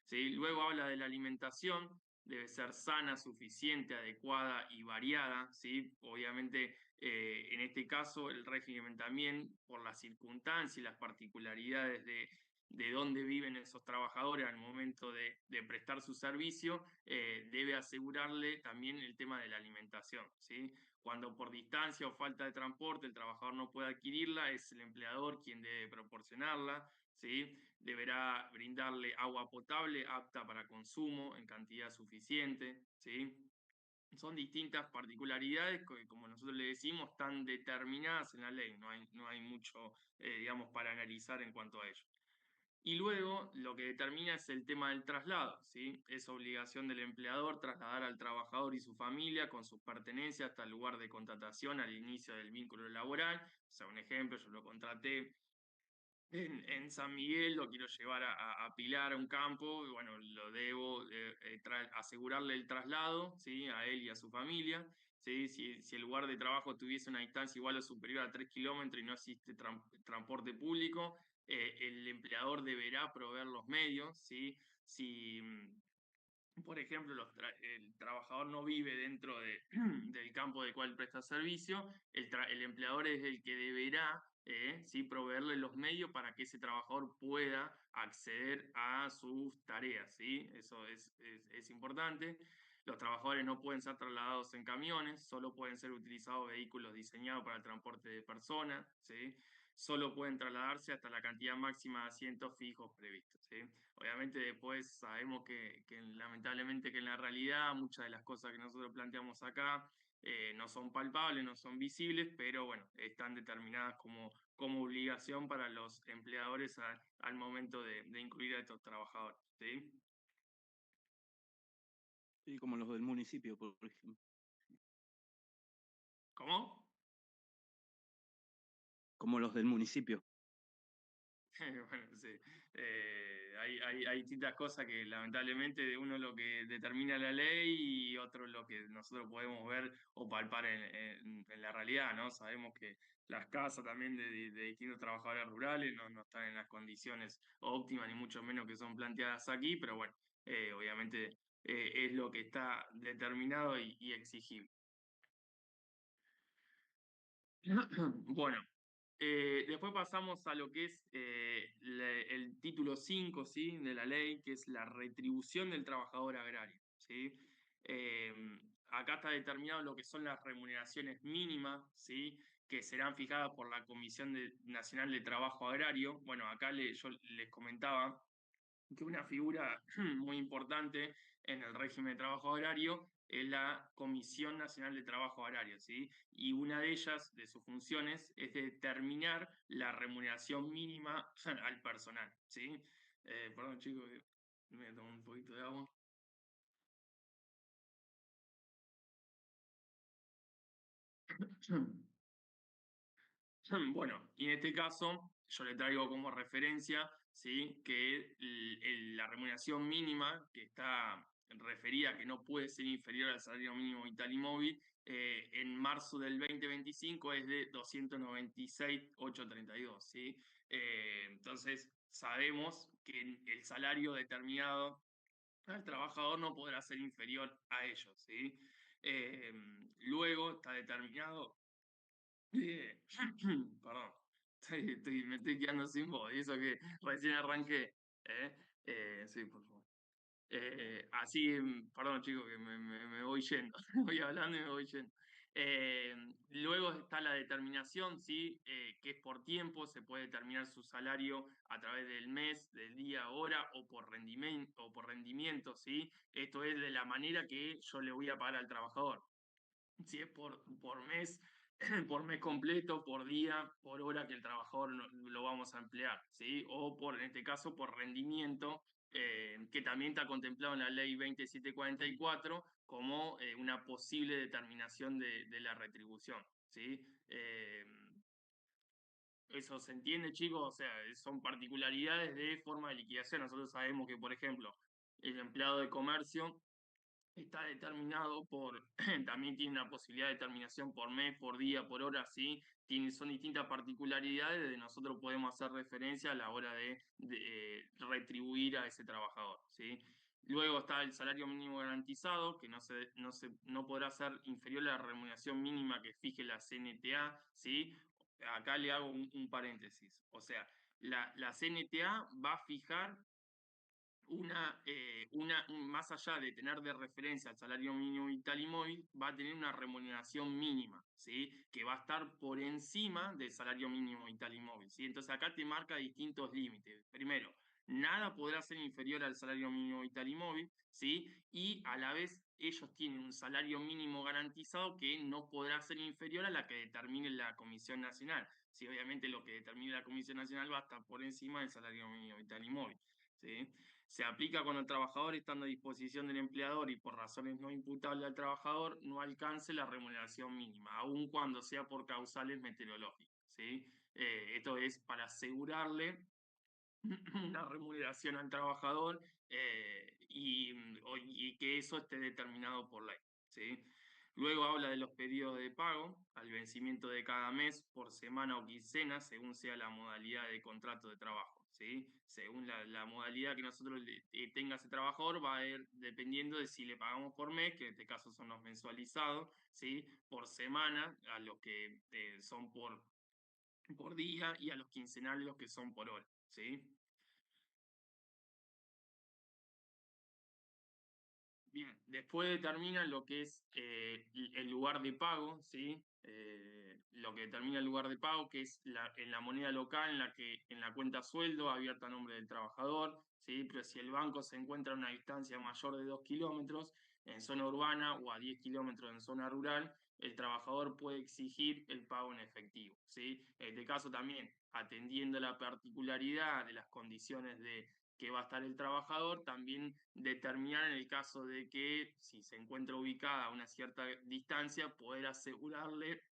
¿Sí? Luego habla de la alimentación, debe ser sana, suficiente, adecuada y variada, ¿sí? Obviamente, en este caso, el régimen también, por las circunstancias y las particularidades de dónde viven esos trabajadores al momento de prestar su servicio, debe asegurarle también el tema de la alimentación, ¿sí? Cuando por distancia o falta de transporte el trabajador no puede adquirirla, es el empleador quien debe proporcionarla, ¿sí? Deberá brindarle agua potable apta para consumo en cantidad suficiente, ¿sí? Son distintas particularidades que, como nosotros le decimos, están determinadas en la ley, no hay mucho, digamos, para analizar en cuanto a ello. Y luego lo que determina es el tema del traslado, ¿sí? Es obligación del empleador trasladar al trabajador y su familia con sus pertenencias hasta el lugar de contratación al inicio del vínculo laboral. O sea, un ejemplo, yo lo contraté en San Miguel, lo quiero llevar a Pilar, a un campo, y bueno, lo debo asegurarle el traslado, ¿sí? A él y a su familia. ¿Sí? Si el lugar de trabajo tuviese una distancia igual o superior a 3 kilómetros y no existe transporte público, el empleador deberá proveer los medios. ¿Sí? Si, por ejemplo, el trabajador no vive dentro del campo del cual presta servicio, el empleador es el que deberá ¿sí? proveerle los medios para que ese trabajador pueda acceder a sus tareas. ¿Sí? Eso es importante. Los trabajadores no pueden ser trasladados en camiones, solo pueden ser utilizados vehículos diseñados para el transporte de personas. ¿Sí? Solo pueden trasladarse hasta la cantidad máxima de asientos fijos previstos. ¿Sí? Obviamente después sabemos que lamentablemente que en la realidad muchas de las cosas que nosotros planteamos acá no son palpables, no son visibles, pero bueno, están determinadas como obligación para los empleadores al momento de incluir a estos trabajadores. ¿Sí? Sí, como los del municipio, por ejemplo. ¿Cómo? Como los del municipio. Bueno, sí. Hay distintas cosas que lamentablemente de uno lo que determina la ley y otro lo que nosotros podemos ver o palpar en la realidad, ¿no? Sabemos que las casas también de distintos trabajadores rurales no están en las condiciones óptimas, ni mucho menos que son planteadas aquí, pero bueno, obviamente es lo que está determinado y exigible. Bueno, después pasamos a lo que es el título 5, ¿sí? de la ley, que es la retribución del trabajador agrario. ¿Sí? Eh, Acá está determinado lo que son las remuneraciones mínimas, ¿sí? que serán fijadas por la Comisión Nacional de Trabajo Agrario. Bueno, acá yo les comentaba que una figura muy importante en el régimen de trabajo agrario es la Comisión Nacional de Trabajo Agrario, ¿sí? Y una de ellas, de sus funciones, es determinar la remuneración mínima al personal, ¿sí? Perdón, chicos, me voy a tomar un poquito de agua. Bueno, y en este caso yo le traigo como referencia, ¿sí? que la remuneración mínima, que está referida que no puede ser inferior al salario mínimo vital y móvil, en marzo del 2025 es de 296.832. ¿Sí? Entonces, sabemos que el salario determinado al trabajador no podrá ser inferior a ellos. ¿Sí? Luego está determinado perdón, me estoy quedando sin voz, y eso que recién arranqué. Sí, por favor. Así, perdón chicos, que me voy yendo, voy hablando y me voy yendo. Luego está la determinación, ¿sí? Que es por tiempo, se puede determinar su salario a través del mes, del día, hora o por rendimiento, ¿sí? Esto es de la manera que yo le voy a pagar al trabajador. Si es por mes, por mes completo, por día, por hora que el trabajador lo vamos a emplear, ¿sí? O en este caso por rendimiento, que también está contemplado en la ley 2744 como una posible determinación de la retribución, ¿sí? Eso se entiende, chicos, o sea, son particularidades de forma de liquidación. Nosotros sabemos que, por ejemplo, el empleado de comercio está determinado también tiene una posibilidad de determinación por mes, por día, por hora, ¿sí? Son distintas particularidades de nosotros podemos hacer referencia a la hora de retribuir a ese trabajador, ¿sí? Luego está el salario mínimo garantizado, que no podrá ser inferior a la remuneración mínima que fije la CNTA, ¿sí? Acá le hago un paréntesis. O sea, la CNTA va a fijar más allá de tener de referencia al salario mínimo vital y móvil, va a tener una remuneración mínima, ¿sí? Que va a estar por encima del salario mínimo vital y móvil, ¿sí? Entonces acá te marca distintos límites. Primero, nada podrá ser inferior al salario mínimo vital y móvil, ¿sí? Y a la vez ellos tienen un salario mínimo garantizado que no podrá ser inferior a la que determine la Comisión Nacional. Si obviamente lo que determine la Comisión Nacional va a estar por encima del salario mínimo vital y móvil. ¿Sí? Se aplica cuando el trabajador, estando a disposición del empleador y por razones no imputables al trabajador, no alcance la remuneración mínima, aun cuando sea por causales meteorológicas. ¿Sí? Esto es para asegurarle una remuneración al trabajador y que eso esté determinado por ley. ¿Sí? Luego habla de los periodos de pago al vencimiento de cada mes, por semana o quincena, según sea la modalidad de contrato de trabajo. ¿Sí? Según la modalidad que nosotros tenga ese trabajador, va a ir dependiendo de si le pagamos por mes, que en este caso son los mensualizados, ¿sí? Por semana, a los que son por día, y a los quincenales, los que son por hora. ¿Sí? Bien, después determina lo que es el lugar de pago, ¿sí? Lo que determina el lugar de pago, que es en la moneda local en la cuenta sueldo abierta a nombre del trabajador, ¿sí? Pero si el banco se encuentra a una distancia mayor de 2 kilómetros en zona urbana o a 10 kilómetros en zona rural, el trabajador puede exigir el pago en efectivo, ¿sí? En este caso también, atendiendo la particularidad de las condiciones de que va a estar el trabajador, también determinar en el caso de que si se encuentra ubicada a una cierta distancia, poder asegurarle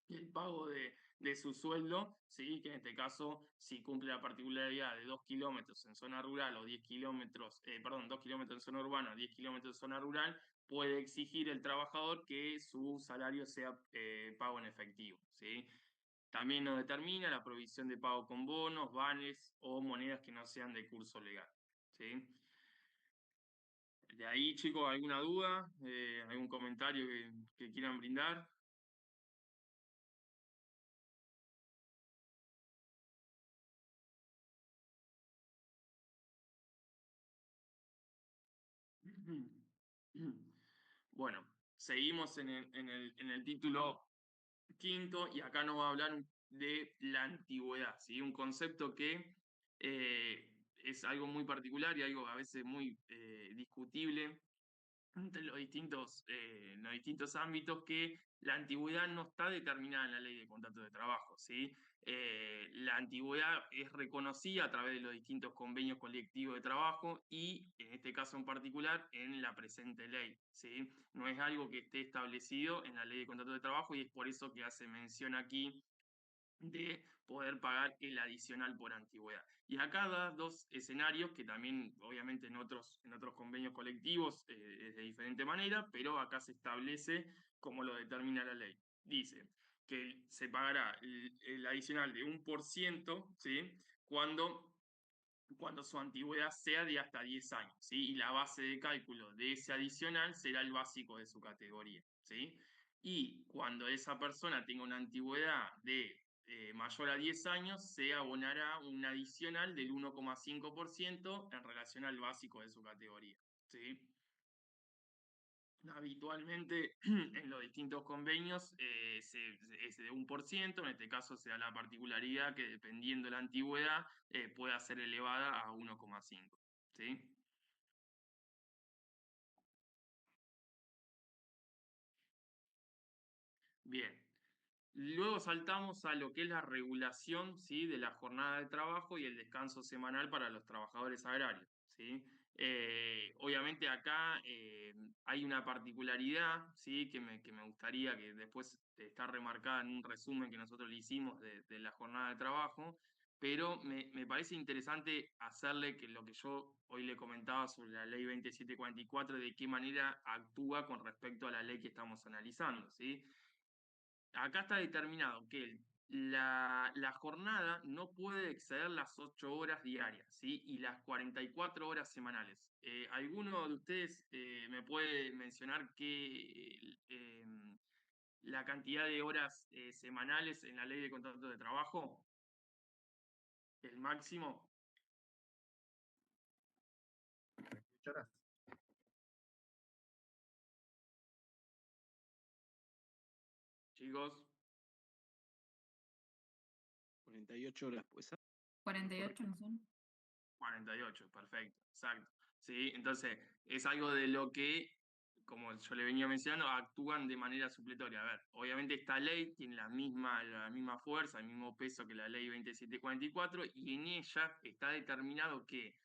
el pago de su sueldo, ¿sí? Que en este caso, si cumple la particularidad de 2 kilómetros en zona rural o 10 kilómetros, 2 kilómetros en zona urbana, 10 kilómetros en zona rural, puede exigir el trabajador que su salario sea pago en efectivo, ¿sí? También nos determina la provisión de pago con bonos, vales o monedas que no sean de curso legal. ¿Sí? De ahí, chicos, ¿alguna duda? ¿Algún comentario que quieran brindar? Bueno, seguimos en el título quinto, y acá nos va a hablar de la antigüedad, ¿sí? Un concepto que es algo muy particular y algo a veces muy discutible entre los distintos ámbitos, que la antigüedad no está determinada en la ley de contratos de trabajo, ¿sí? La antigüedad es reconocida a través de los distintos convenios colectivos de trabajo y, en este caso en particular, en la presente ley, ¿sí? No es algo que esté establecido en la ley de contratos de trabajo, y es por eso que hace mención aquí de poder pagar el adicional por antigüedad. Y acá da dos escenarios que también, obviamente, en otros convenios colectivos es de diferente manera, pero acá se establece como lo determina la ley. Dice que se pagará el adicional de 1%, ¿sí? Cuando su antigüedad sea de hasta 10 años, ¿sí? Y la base de cálculo de ese adicional será el básico de su categoría, ¿sí? Y cuando esa persona tenga una antigüedad de mayor a 10 años, se abonará un adicional del 1,5% en relación al básico de su categoría, ¿sí? Habitualmente en los distintos convenios es de 1%, en este caso se da la particularidad que, dependiendo de la antigüedad, pueda ser elevada a 1,5. ¿Sí? Bien. Luego saltamos a lo que es la regulación, ¿sí? De la jornada de trabajo y el descanso semanal para los trabajadores agrarios, ¿sí? Obviamente acá hay una particularidad, ¿sí? Que me gustaría que después está remarcada en un resumen que nosotros le hicimos de la jornada de trabajo, pero me parece interesante hacerle que lo que yo hoy le comentaba sobre la ley 2744, de qué manera actúa con respecto a la ley que estamos analizando, ¿sí? Acá está determinado que la jornada no puede exceder las 8 horas diarias, ¿sí? Y las 44 horas semanales. ¿Alguno de ustedes me puede mencionar la cantidad de horas semanales en la ley de contrato de trabajo? ¿El máximo? 8 horas. Chicos, 48 horas, pues. 48 no son. 48, perfecto, exacto. ¿Sí? Entonces, es algo de lo que como yo le venía mencionando, actúan de manera supletoria. A ver, obviamente esta ley tiene la misma fuerza, el mismo peso que la ley 2744, y en ella está determinado que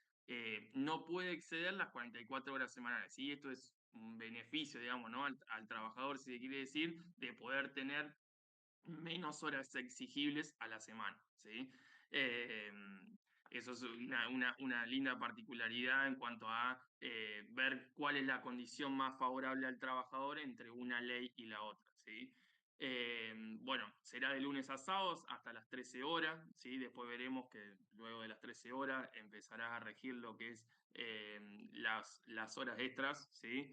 no puede exceder las 44 horas semanales. Y esto es un beneficio, digamos, ¿no? Al trabajador, si se quiere decir, de poder tener menos horas exigibles a la semana, ¿sí? Eh, Eso es una linda particularidad en cuanto a ver cuál es la condición más favorable al trabajador entre una ley y la otra, ¿sí? Bueno, será de lunes a sábados hasta las 13 horas, ¿sí? Después veremos que luego de las 13 horas empezará a regir lo que es las horas extras, ¿sí?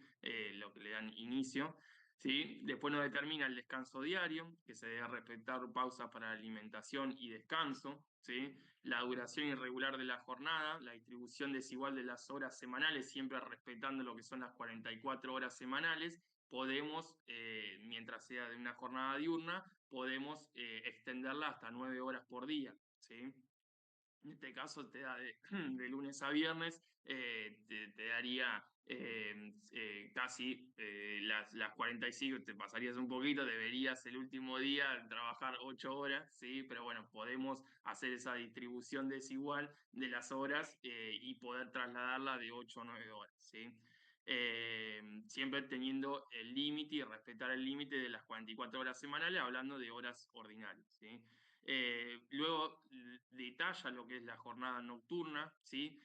Lo que le dan inicio. ¿Sí? Después nos determina el descanso diario, que se debe respetar pausas para alimentación y descanso, ¿sí? La duración irregular de la jornada, la distribución desigual de las horas semanales, siempre respetando lo que son las 44 horas semanales. Podemos, mientras sea de una jornada diurna, podemos extenderla hasta 9 horas por día, ¿sí? En este caso te da de lunes a viernes, te daría casi las 45, te pasarías un poquito, deberías el último día trabajar 8 horas, ¿sí? Pero bueno, podemos hacer esa distribución desigual de las horas y poder trasladarla de 8 a 9 horas, ¿sí? Siempre teniendo el límite y respetar el límite de las 44 horas semanales, hablando de horas ordinarias, ¿sí? Luego detalla lo que es la jornada nocturna, ¿sí?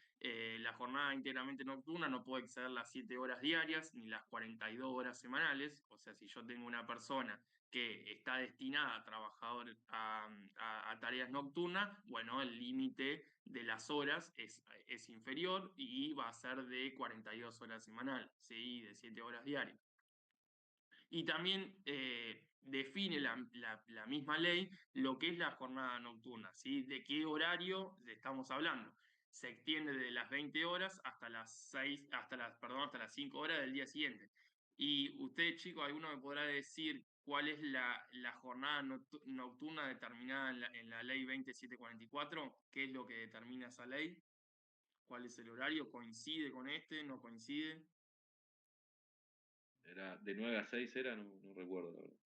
La jornada íntegramente nocturna no puede exceder las 7 horas diarias ni las 42 horas semanales. O sea, si yo tengo una persona que está destinada a trabajador a tareas nocturnas, bueno, el límite de las horas es inferior y va a ser de 42 horas semanales, ¿sí? De 7 horas diarias. Y también define la misma ley lo que es la jornada nocturna, ¿sí? ¿De qué horario estamos hablando? Se extiende de las 20 horas hasta las 6, hasta las 5 horas del día siguiente. Y usted, chicos, alguno me podrá decir cuál es la jornada nocturna determinada en la ley 2744. ¿Qué es lo que determina esa ley? ¿Cuál es el horario? ¿Coincide con este? ¿No coincide? Era de 9 a 6 era, no recuerdo, la verdad.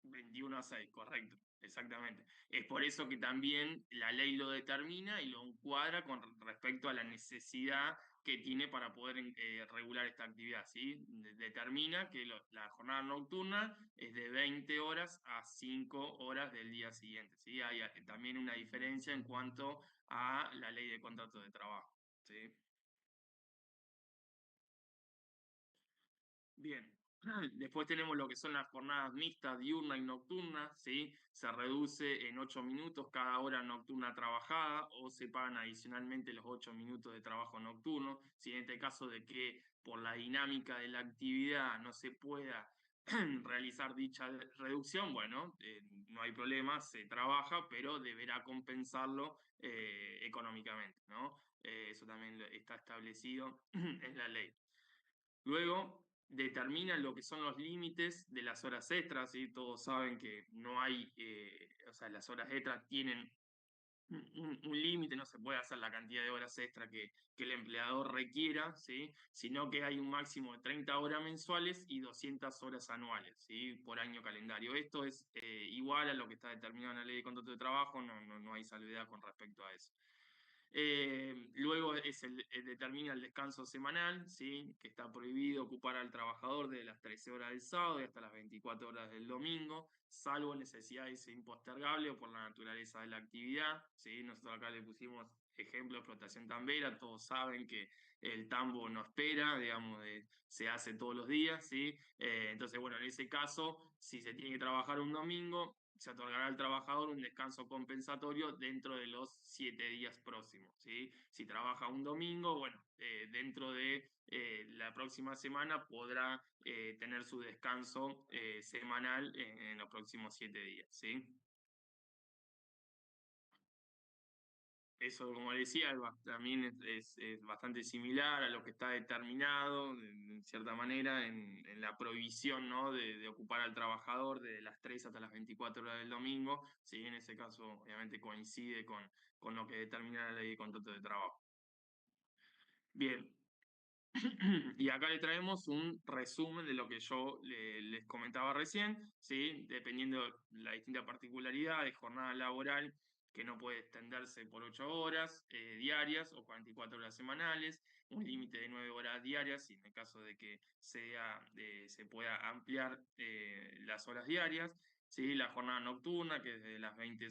21 a 6, correcto, exactamente. Es por eso que también la ley lo determina y lo encuadra con respecto a la necesidad que tiene para poder regular esta actividad, ¿sí? Determina que la jornada nocturna es de 20 horas a 5 horas del día siguiente, ¿sí? Hay también una diferencia en cuanto a la ley de contrato de trabajo, ¿sí? Bien. Después tenemos lo que son las jornadas mixtas, diurna y nocturna, ¿sí? Se reduce en 8 minutos cada hora nocturna trabajada o se pagan adicionalmente los 8 minutos de trabajo nocturno. Si en este caso de que por la dinámica de la actividad no se pueda realizar dicha reducción, bueno, no hay problema, se trabaja, pero deberá compensarlo económicamente, ¿no? Eso también está establecido en la ley. Luego determinan lo que son los límites de las horas extras, ¿sí? Todos saben que no hay, o sea, las horas extras tienen un límite, no se puede hacer la cantidad de horas extra que el empleador requiera, ¿sí? Sino que hay un máximo de 30 horas mensuales y 200 horas anuales, ¿sí? Por año calendario. Esto es igual a lo que está determinado en la ley de contrato de trabajo, no hay salvedad con respecto a eso. Luego determina el descanso semanal, ¿sí? Que está prohibido ocupar al trabajador desde las 13 horas del sábado y hasta las 24 horas del domingo, salvo necesidades impostergables o por la naturaleza de la actividad, ¿sí? Nosotros acá le pusimos ejemplo de explotación tambera, todos saben que el tambo no espera, digamos, se hace todos los días, ¿sí? Entonces, bueno, en ese caso, si se tiene que trabajar un domingo, se otorgará al trabajador un descanso compensatorio dentro de los 7 días próximos, ¿sí? Si trabaja un domingo, bueno, dentro de la próxima semana podrá tener su descanso semanal en los próximos 7 días, ¿sí? Eso, como decía, también es bastante similar a lo que está determinado, en cierta manera, en la prohibición, ¿no? de ocupar al trabajador desde las 3 hasta las 24 horas del domingo, si en ese caso obviamente coincide con lo que determina la ley de contrato de trabajo. Bien, Y acá le traemos un resumen de lo que yo les comentaba recién, ¿sí? Dependiendo de la distinta particularidad de jornada laboral, que no puede extenderse por 8 horas diarias o 44 horas semanales, un límite de 9 horas diarias, y en el caso de que se pueda ampliar las horas diarias, ¿sí? La jornada nocturna, que es de las 20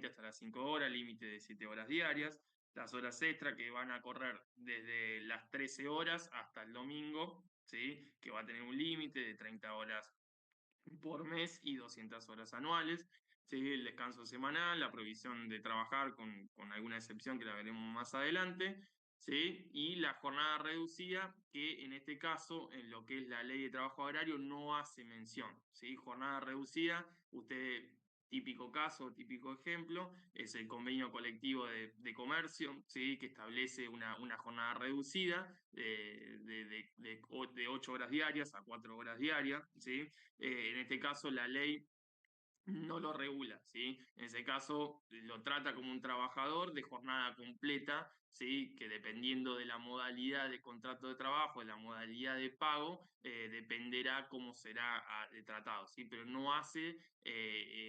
hasta las 5 horas, límite de 7 horas diarias, las horas extra que van a correr desde las 13 horas hasta el domingo, ¿sí? Que va a tener un límite de 30 horas por mes y 200 horas anuales, ¿sí? El descanso semanal, la prohibición de trabajar con alguna excepción que la veremos más adelante, ¿sí? Y la jornada reducida, que en este caso, en lo que es la ley de trabajo agrario, no hace mención, ¿sí? Jornada reducida, usted, típico caso, típico ejemplo, es el convenio colectivo de comercio, ¿sí? Que establece una jornada reducida de 8 horas diarias a 4 horas diarias, ¿sí? En este caso la ley no lo regula, ¿sí? En ese caso lo trata como un trabajador de jornada completa, ¿sí? Que dependiendo de la modalidad de contrato de trabajo, de la modalidad de pago, dependerá cómo será tratado, ¿sí? Pero no hace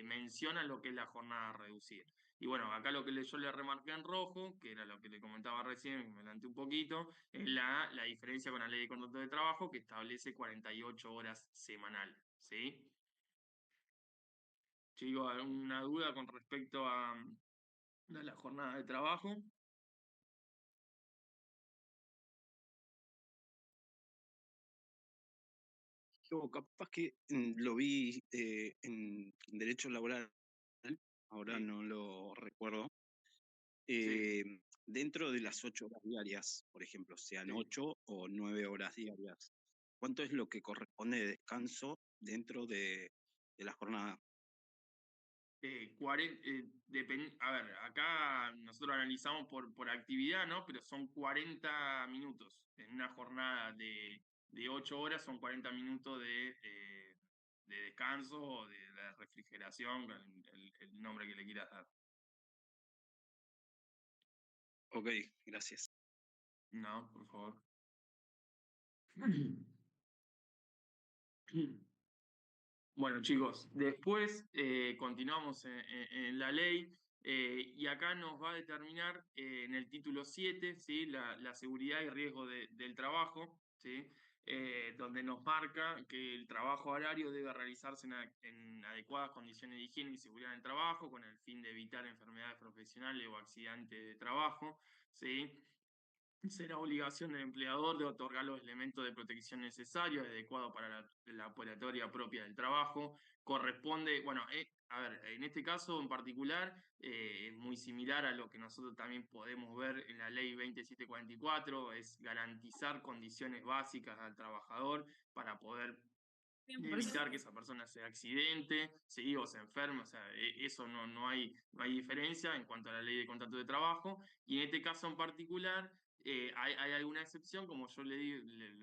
mención a lo que es la jornada reducida. Y bueno, acá lo que yo le remarqué en rojo, que era lo que le comentaba recién, me adelanté un poquito, es la diferencia con la ley de contrato de trabajo que establece 48 horas semanales, ¿sí? Chicos, ¿alguna duda con respecto a la jornada de trabajo? Yo capaz que lo vi en derecho laboral, ahora Sí, no lo recuerdo. sí, eh, Dentro de las 8 horas diarias, por ejemplo, sean sí. 8 o 9 horas diarias, ¿cuánto es lo que corresponde de descanso dentro de la jornada? A ver, acá nosotros analizamos por actividad, ¿no? Pero son 40 minutos. En una jornada de 8 horas son 40 minutos de descanso o de la refrigeración, el nombre que le quieras dar. Ok, gracias. No, por favor. Bueno, chicos, después continuamos en la ley y acá nos va a determinar en el título 7, ¿sí? La seguridad y riesgo del trabajo, ¿sí? Donde nos marca que el trabajo horario debe realizarse en adecuadas condiciones de higiene y seguridad en el trabajo con el fin de evitar enfermedades profesionales o accidentes de trabajo, ¿sí? Será obligación del empleador de otorgar los elementos de protección necesarios, adecuados para la operatoria propia del trabajo. Corresponde, bueno, a ver, en este caso en particular es muy similar a lo que nosotros también podemos ver en la ley 2744, es garantizar condiciones básicas al trabajador para poder evitar que esa persona se accidente, ¿sí? O se enferme, o sea, eso no hay diferencia en cuanto a la ley de contrato de trabajo, y en este caso en particular hay alguna excepción, como yo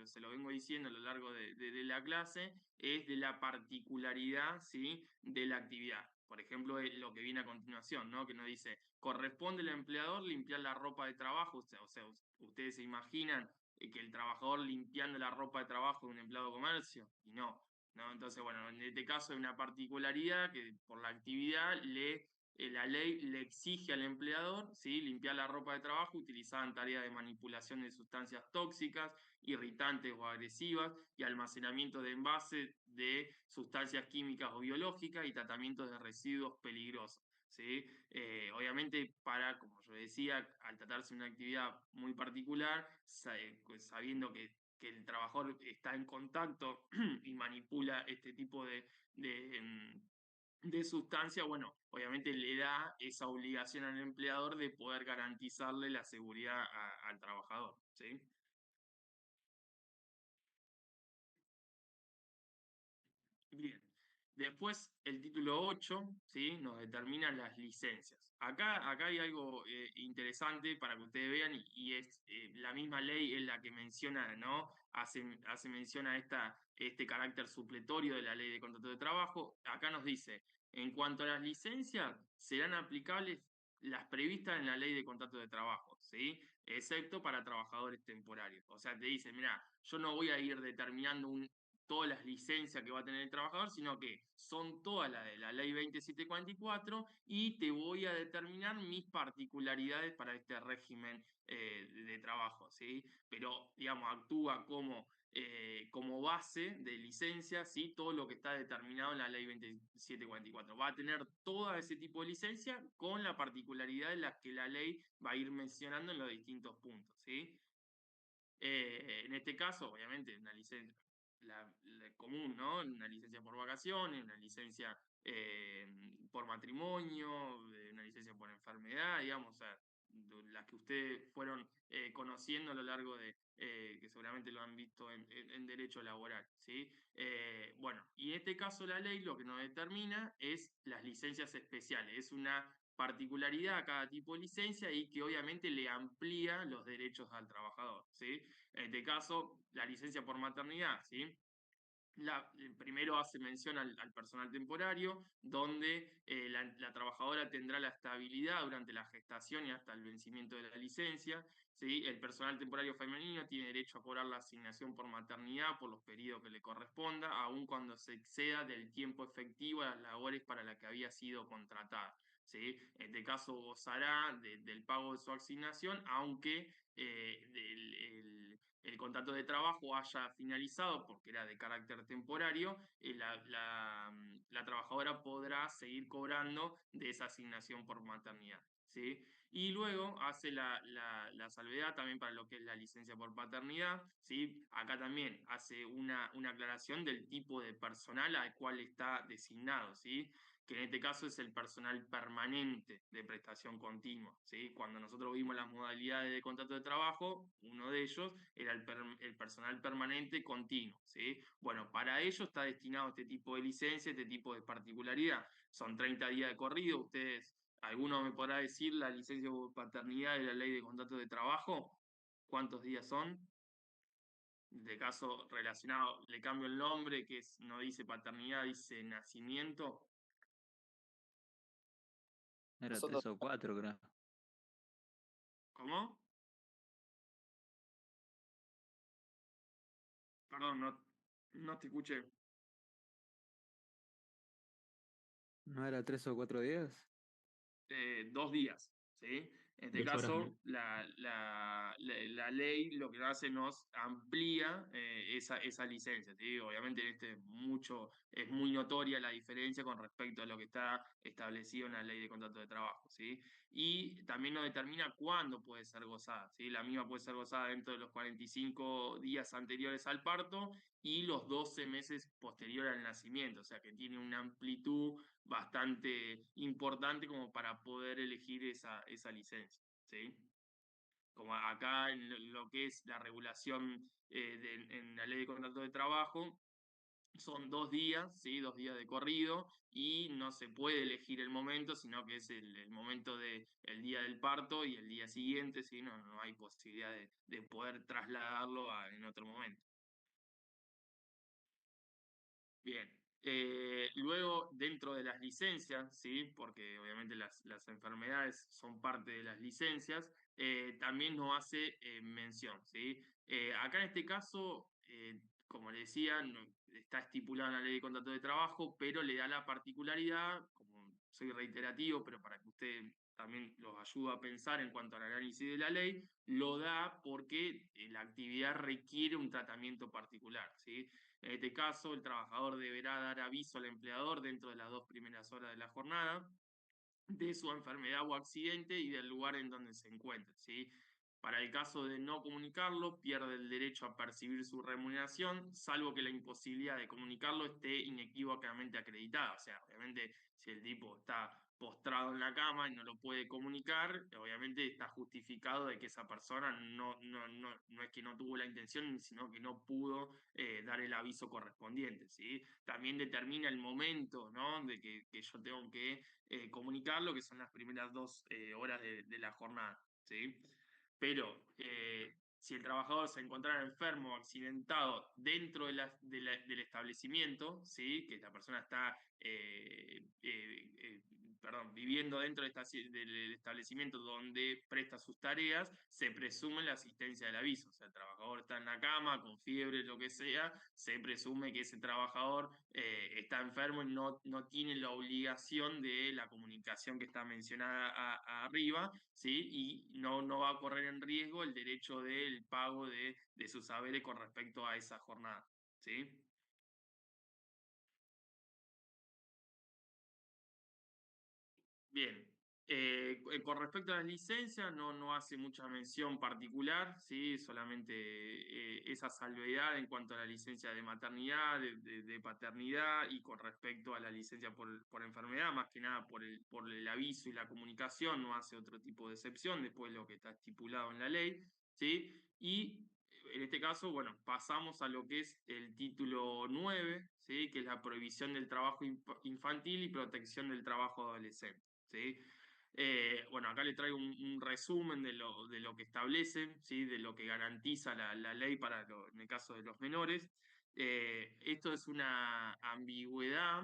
se lo vengo diciendo a lo largo de la clase, es de la particularidad, ¿sí? De la actividad. Por ejemplo, lo que viene a continuación, ¿no? Que nos dice, corresponde al empleador limpiar la ropa de trabajo, o sea, ustedes se imaginan que el trabajador limpiando la ropa de trabajo de un empleado de comercio, y no. ¿No? Entonces, bueno, en este caso hay una particularidad que por la actividad la ley le exige al empleador, ¿sí? Limpiar la ropa de trabajo utilizada en tareas de manipulación de sustancias tóxicas, irritantes o agresivas y almacenamiento de envases de sustancias químicas o biológicas y tratamientos de residuos peligrosos, ¿sí? Obviamente, como yo decía, al tratarse de una actividad muy particular, pues, sabiendo que el trabajador está en contacto y manipula este tipo de sustancia, bueno, obviamente le da esa obligación al empleador de poder garantizarle la seguridad al trabajador, ¿sí? Bien. Después, el título 8, ¿sí? Nos determina las licencias. Acá hay algo interesante para que ustedes vean, y es la misma ley es la que menciona, ¿no? Hace mención a este carácter supletorio de la ley de contrato de trabajo. Acá nos dice, en cuanto a las licencias, serán aplicables las previstas en la ley de contrato de trabajo, ¿sí? excepto para trabajadores temporarios. O sea, te dice, mira, yo no voy a ir determinando todas las licencias que va a tener el trabajador, sino que son todas las de la ley 2744 y te voy a determinar mis particularidades para este régimen de trabajo, ¿sí? Pero, digamos, actúa como base de licencia, ¿sí? Todo lo que está determinado en la ley 2744. Va a tener todo ese tipo de licencia con la particularidad de las que la ley va a ir mencionando en los distintos puntos, ¿sí? En este caso, obviamente, una licencia la común, ¿no? Una licencia por vacaciones, una licencia por matrimonio, una licencia por enfermedad, digamos, o sea, las que ustedes fueron conociendo a lo largo de, que seguramente lo han visto en derecho laboral, ¿sí? Bueno, y en este caso la ley lo que nos determina es las licencias especiales, es una particularidad a cada tipo de licencia y que obviamente le amplía los derechos al trabajador, ¿sí? En este caso, la licencia por maternidad, ¿sí? Primero hace mención al personal temporario, donde la trabajadora tendrá la estabilidad durante la gestación y hasta el vencimiento de la licencia, ¿sí? El personal temporario femenino tiene derecho a cobrar la asignación por maternidad por los periodos que le corresponda, aun cuando se exceda del tiempo efectivo a las labores para las que había sido contratada, ¿sí? En este caso gozará del pago de su asignación, aunque el contrato de trabajo haya finalizado porque era de carácter temporario, la trabajadora podrá seguir cobrando de esa asignación por maternidad, ¿sí? Y luego hace la salvedad también para lo que es la licencia por paternidad, ¿sí? Acá también hace una aclaración del tipo de personal al cual está designado, ¿sí? Que en este caso es el personal permanente de prestación continua, ¿sí? Cuando nosotros vimos las modalidades de contrato de trabajo, uno de ellos era el personal permanente continuo, ¿sí? Bueno, para ello está destinado este tipo de licencia, este tipo de particularidad. Son 30 días de corrido, ustedes, alguno me podrá decir la licencia por paternidad de la ley de contrato de trabajo, ¿cuántos días son? De caso relacionado, le cambio el nombre, que no dice paternidad, dice nacimiento. Era Son 3 o 4, creo. ¿Cómo? Perdón, no te escuché. ¿No era 3 o 4 días? 2 días, ¿sí? En este 10 horas, caso, la ley lo que hace nos amplía esa licencia, ¿sí? Obviamente es muy notoria la diferencia con respecto a lo que está establecido en la ley de contrato de trabajo, ¿sí? Y también nos determina cuándo puede ser gozada, ¿sí? La misma puede ser gozada dentro de los 45 días anteriores al parto y los 12 meses posteriores al nacimiento, o sea que tiene una amplitud bastante importante como para poder elegir esa licencia, ¿sí? Como acá en lo que es la regulación en la ley de contrato de trabajo, son 2 días, ¿sí? 2 días de corrido y no se puede elegir el momento, sino que es el momento del día del parto y el día siguiente, ¿sí? No hay posibilidad de poder trasladarlo en otro momento. Bien. Luego, dentro de las licencias, ¿sí? Porque obviamente las enfermedades son parte de las licencias, también nos hace mención, ¿sí? Acá en este caso, como le decía, está estipulado en la ley de contrato de trabajo, pero le da la particularidad, como soy reiterativo, pero para que usted también los ayude a pensar en cuanto al análisis de la ley, lo da porque la actividad requiere un tratamiento particular, ¿sí? En este caso, el trabajador deberá dar aviso al empleador dentro de las 2 primeras horas de la jornada de su enfermedad o accidente y del lugar en donde se encuentre, ¿sí? Para el caso de no comunicarlo, pierde el derecho a percibir su remuneración, salvo que la imposibilidad de comunicarlo esté inequívocamente acreditada. O sea, obviamente, si el tipo está postrado en la cama y no lo puede comunicar, obviamente está justificado de que esa persona no es que no tuvo la intención, sino que no pudo dar el aviso correspondiente, ¿sí? También determina el momento, ¿no? De que yo tengo que comunicarlo, que son las primeras 2 horas de la jornada, ¿sí? Pero si el trabajador se encontrara enfermo o accidentado dentro del establecimiento, ¿sí? Que la persona está viviendo dentro del establecimiento donde presta sus tareas, se presume la asistencia del aviso. O sea, el trabajador está en la cama, con fiebre, lo que sea, se presume que ese trabajador está enfermo y no tiene la obligación de la comunicación que está mencionada arriba, ¿sí? Y no va a correr en riesgo el derecho del pago de sus saberes con respecto a esa jornada, ¿sí? Bien. Con respecto a las licencias, no hace mucha mención particular, ¿sí? Solamente esa salvedad en cuanto a la licencia de maternidad, de paternidad y con respecto a la licencia por enfermedad, más que nada por el aviso y la comunicación, no hace otro tipo de excepción después de lo que está estipulado en la ley, ¿sí? Y en este caso, bueno, pasamos a lo que es el título 9, ¿sí? Que es la prohibición del trabajo infantil y protección del trabajo adolescente, ¿sí? Bueno, acá le traigo un resumen de lo que establece, ¿sí? De lo que garantiza la ley en el caso de los menores. Esto es una ambigüedad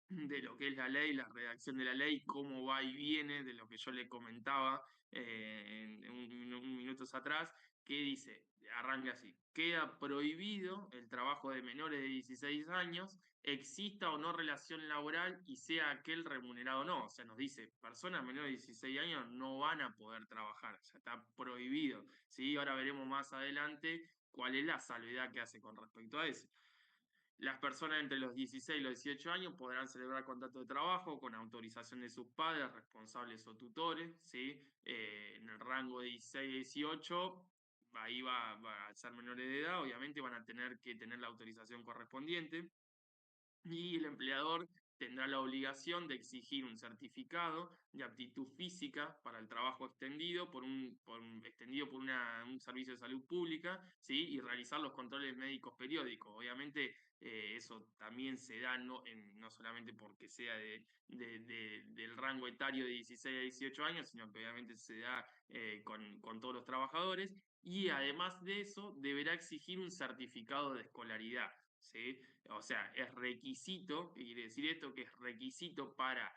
de lo que es la ley, la redacción de la ley, cómo va y viene, de lo que yo le comentaba un minutos atrás, que dice, arranca así: queda prohibido el trabajo de menores de 16 años, exista o no relación laboral y sea aquel remunerado o no. O sea, nos dice, personas menores de 16 años no van a poder trabajar, o sea, está prohibido, ¿sí? Ahora veremos más adelante cuál es la salvedad que hace con respecto a eso. Las personas entre los 16 y los 18 años podrán celebrar contrato de trabajo con autorización de sus padres, responsables o tutores, ¿sí? En el rango de 16 y 18, ahí va a ser menores de edad, obviamente van a tener que tener la autorización correspondiente. Y el empleador tendrá la obligación de exigir un certificado de aptitud física para el trabajo extendido extendido por un servicio de salud pública, ¿sí? Y realizar los controles médicos periódicos. Obviamente eso también se da no solamente porque sea del rango etario de 16 a 18 años, sino que obviamente se da con todos los trabajadores. Y además de eso, deberá exigir un certificado de escolaridad, ¿sí? O sea, es requisito. ¿Qué quiere decir esto? Que es requisito para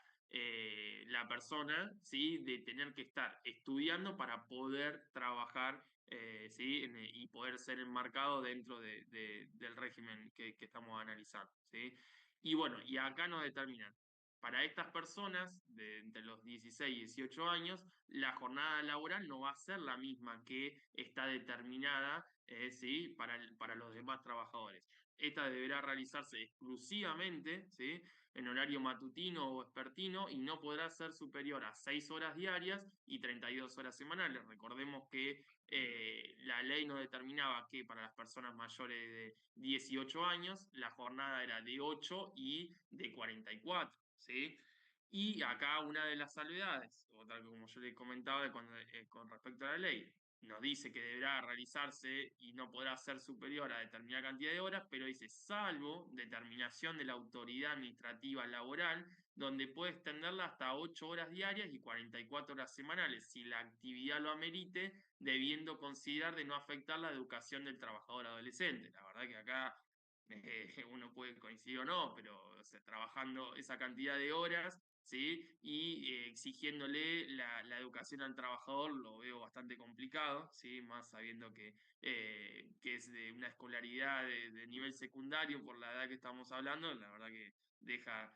la persona, ¿sí? De tener que estar estudiando para poder trabajar, ¿sí? Y poder ser enmarcado dentro del régimen que estamos analizando, ¿sí? Y bueno, y acá nos determinan, para estas personas de entre los 16 y 18 años, la jornada laboral no va a ser la misma que está determinada, ¿sí? Para los demás trabajadores. Esta deberá realizarse exclusivamente, ¿sí? En horario matutino o vespertino y no podrá ser superior a 6 horas diarias y 32 horas semanales. Recordemos que la ley nos determinaba que para las personas mayores de 18 años la jornada era de 8 y de 44, ¿sí? Y acá una de las salvedades, otra que como yo le comentaba con respecto a la ley, nos dice que deberá realizarse y no podrá ser superior a determinada cantidad de horas, pero dice, salvo determinación de la autoridad administrativa laboral, donde puede extenderla hasta 8 horas diarias y 44 horas semanales, si la actividad lo amerite, debiendo considerar de no afectar la educación del trabajador adolescente. La verdad que acá uno puede coincidir o no, pero o sea, trabajando esa cantidad de horas, ¿sí? Y exigiéndole la educación al trabajador lo veo bastante complicado, ¿sí? Más sabiendo que es de una escolaridad de nivel secundario por la edad que estamos hablando, la verdad que deja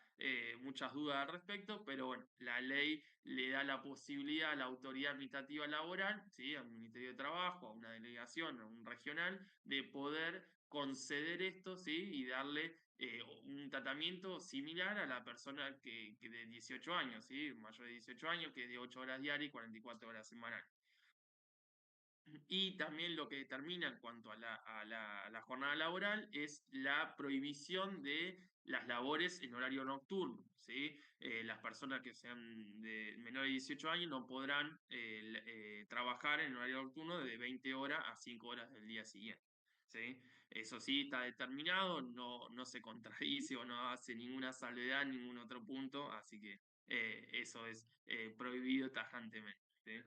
muchas dudas al respecto, pero bueno, la ley le da la posibilidad a la autoridad administrativa laboral, ¿sí? Al Ministerio de Trabajo, a una delegación, a un regional, de poder conceder esto, ¿sí? Y darle un tratamiento similar a la persona que de 18 años, ¿sí? Mayor de 18 años, que es de 8 horas diarias y 44 horas semanales. Y también lo que determina en cuanto a la jornada laboral es la prohibición de las labores en horario nocturno, ¿sí? Las personas que sean de menores de 18 años no podrán trabajar en horario nocturno de 20 horas a 5 horas del día siguiente, ¿sí? Eso sí está determinado, no se contradice o no hace ninguna salvedad en ningún otro punto, así que eso es prohibido tajantemente, ¿sí?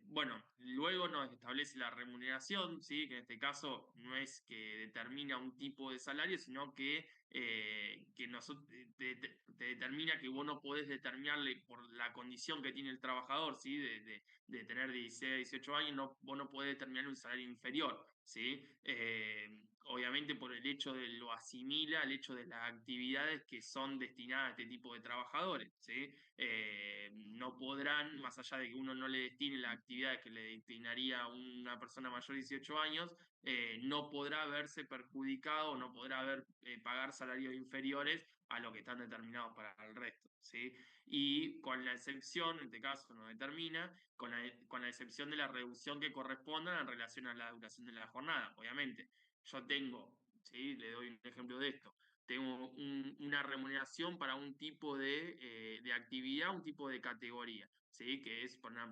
Bueno, luego nos establece la remuneración, ¿sí? Que en este caso no es que determina un tipo de salario, sino que te determina que vos no podés determinarle por la condición que tiene el trabajador, ¿sí? De tener 16 a 18 años, vos no podés determinarle un salario inferior, ¿sí? Obviamente por el hecho de lo asimila al hecho de las actividades que son destinadas a este tipo de trabajadores, ¿sí? No podrán, más allá de que uno no le destine las actividades que le destinaría a una persona mayor de 18 años, no podrá verse perjudicado, no podrá pagar salarios inferiores a lo que están determinados para el resto, ¿sí? Y con la excepción, en este caso no determina, con la excepción de la reducción que corresponda en relación a la duración de la jornada. Obviamente, yo tengo, ¿sí? Le doy un ejemplo de esto. Tengo una remuneración para un tipo de actividad, un tipo de categoría, ¿sí? Que es para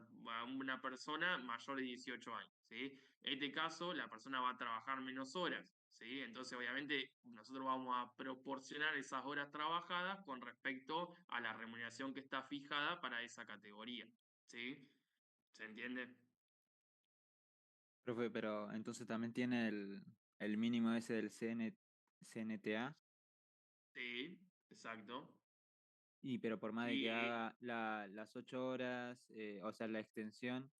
una persona mayor de 18 años, ¿sí? En este caso, la persona va a trabajar menos horas, ¿sí? Entonces, obviamente, nosotros vamos a proporcionar esas horas trabajadas con respecto a la remuneración que está fijada para esa categoría, ¿sí? ¿Se entiende? Profe, pero entonces también tiene el mínimo ese del CNTA, Sí, exacto. pero por más de que Y haga las 8 horas, o sea, la extensión,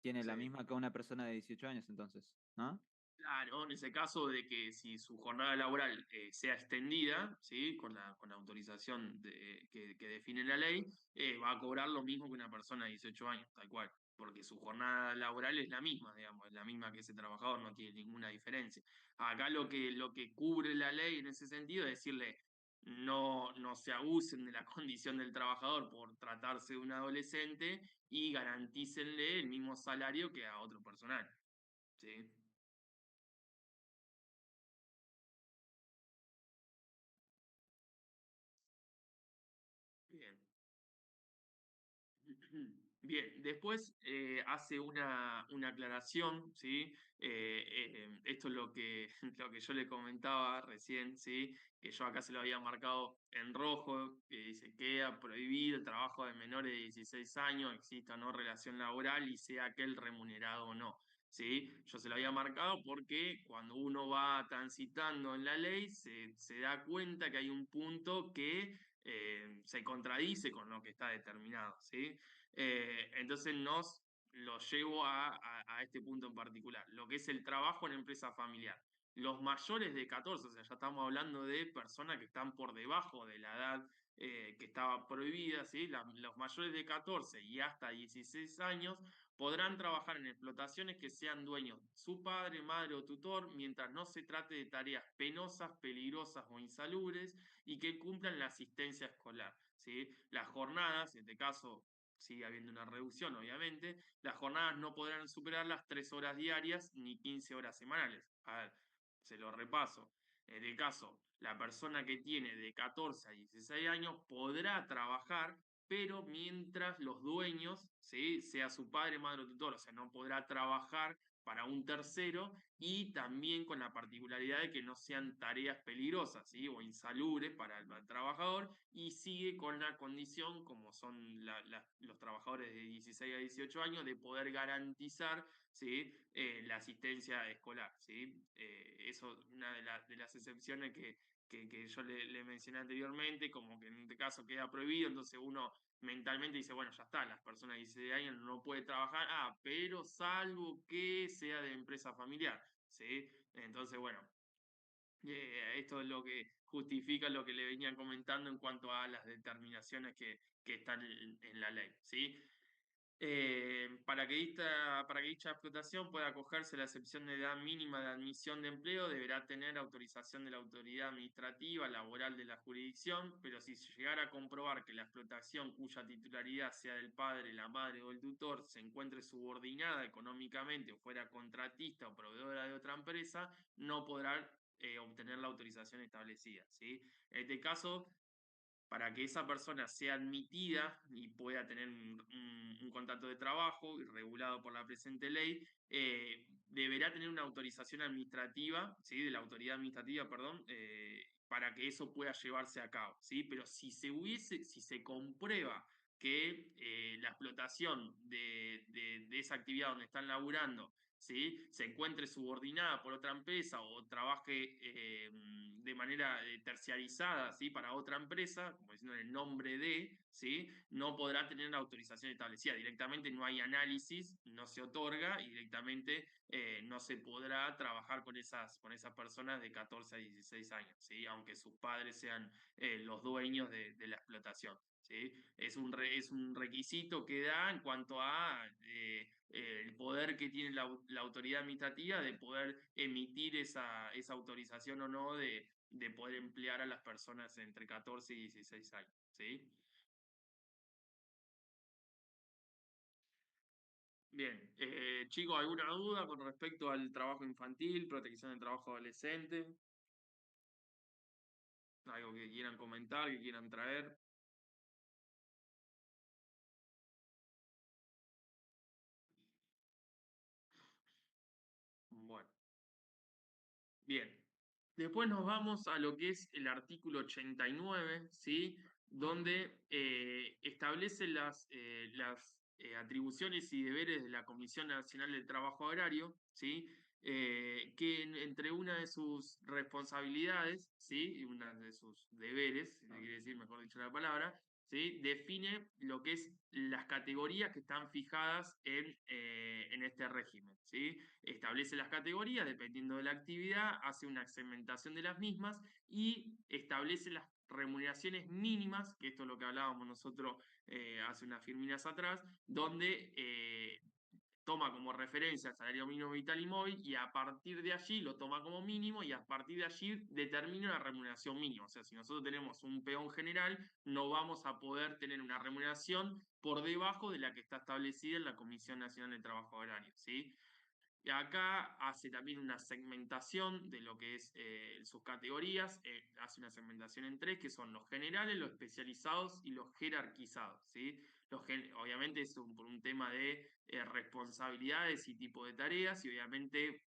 tiene la sí. misma que una persona de 18 años entonces, ¿no? Claro, en ese caso de que si su jornada laboral sea extendida, ¿sí? Con la autorización que define la ley, va a cobrar lo mismo que una persona de 18 años, tal cual, porque su jornada laboral es la misma, digamos, es la misma que ese trabajador, no tiene ninguna diferencia. Acá lo que cubre la ley en ese sentido es decirle, no se abusen de la condición del trabajador por tratarse de un adolescente y garantícenle el mismo salario que a otro personal, ¿sí? Bien. Bien, después hace una aclaración, ¿sí? Esto es lo que yo le comentaba recién, ¿sí? Que yo acá se lo había marcado en rojo, que dice: queda prohibido el trabajo de menores de 16 años, exista o no relación laboral y sea aquel remunerado o no, ¿sí? Yo se lo había marcado porque cuando uno va transitando en la ley se da cuenta que hay un punto que se contradice con lo que está determinado, ¿sí? Entonces lo llevo a este punto en particular, lo que es el trabajo en empresa familiar. Los mayores de 14, o sea, ya estamos hablando de personas que están por debajo de la edad que estaba prohibida, ¿sí? Los mayores de 14 y hasta 16 años podrán trabajar en explotaciones que sean dueños su padre, madre o tutor, mientras no se trate de tareas penosas, peligrosas o insalubres y que cumplan la asistencia escolar, ¿sí? Las jornadas, en este caso sigue habiendo una reducción, obviamente, las jornadas no podrán superar las 3 horas diarias ni 15 horas semanales. A ver, se lo repaso. En este caso, la persona que tiene de 14 a 16 años podrá trabajar, pero mientras los dueños, ¿sí? Sea su padre, madre o tutor, o sea, no podrá trabajar para un tercero y también con la particularidad de que no sean tareas peligrosas, ¿sí? O insalubres para el trabajador, y sigue con la condición, como son los trabajadores de 16 a 18 años, de poder garantizar, ¿sí? La asistencia escolar, ¿sí? Eso es una de las excepciones que yo le mencioné anteriormente, como que en este caso queda prohibido, entonces uno mentalmente dice, bueno, ya está, las personas de 16 años no pueden trabajar, pero salvo que sea de empresa familiar, ¿sí? Entonces, bueno, esto es lo que justifica lo que le venía comentando en cuanto a las determinaciones que están en la ley, ¿sí? Para que dicha explotación pueda acogerse a la excepción de edad mínima de admisión de empleo, deberá tener autorización de la autoridad administrativa laboral de la jurisdicción, pero si se llegara a comprobar que la explotación cuya titularidad sea del padre, la madre o el tutor se encuentre subordinada económicamente o fuera contratista o proveedora de otra empresa, no podrá obtener la autorización establecida, ¿sí? En este caso, para que esa persona sea admitida y pueda tener un contrato de trabajo regulado por la presente ley, deberá tener una autorización administrativa, ¿sí? De la autoridad administrativa, perdón, para que eso pueda llevarse a cabo, ¿sí? Pero si se comprueba que la explotación de esa actividad donde están laburando, ¿sí?, se encuentre subordinada por otra empresa o trabaje de manera terciarizada, ¿sí?, para otra empresa, como diciendo en el nombre de, ¿sí?, no podrá tener la autorización establecida. Directamente no hay análisis, no se otorga y directamente no se podrá trabajar con esas personas de 14 a 16 años, ¿sí?, aunque sus padres sean los dueños de la explotación. ¿Sí? Es un requisito que da en cuanto a el poder que tiene la autoridad administrativa de poder emitir esa autorización o no de poder emplear a las personas entre 14 y 16 años. ¿Sí? Bien, chicos, ¿alguna duda con respecto al trabajo infantil, protección del trabajo adolescente? ¿Algo que quieran comentar, que quieran traer? Bueno, bien. Después nos vamos a lo que es el artículo 89, ¿sí?, donde establece las atribuciones y deberes de la Comisión Nacional del Trabajo Agrario, ¿sí?, que entre una de sus responsabilidades, ¿sí?, y una de sus deberes, si se quiere decir, mejor dicho la palabra, ¿sí?, define lo que es las categorías que están fijadas en este régimen, ¿sí? Establece las categorías dependiendo de la actividad, hace una segmentación de las mismas y establece las remuneraciones mínimas, que esto es lo que hablábamos nosotros hace unas firminas atrás, donde toma como referencia el salario mínimo vital y móvil y a partir de allí lo toma como mínimo y a partir de allí determina una remuneración mínima. O sea, si nosotros tenemos un peón general, no vamos a poder tener una remuneración por debajo de la que está establecida en la Comisión Nacional de Trabajo Agrario, ¿sí? Y acá hace también una segmentación de lo que es sus categorías, hace una segmentación en tres, que son los generales, los especializados y los jerarquizados, ¿sí? Obviamente es por un tema de responsabilidades y tipo de tareas, y obviamente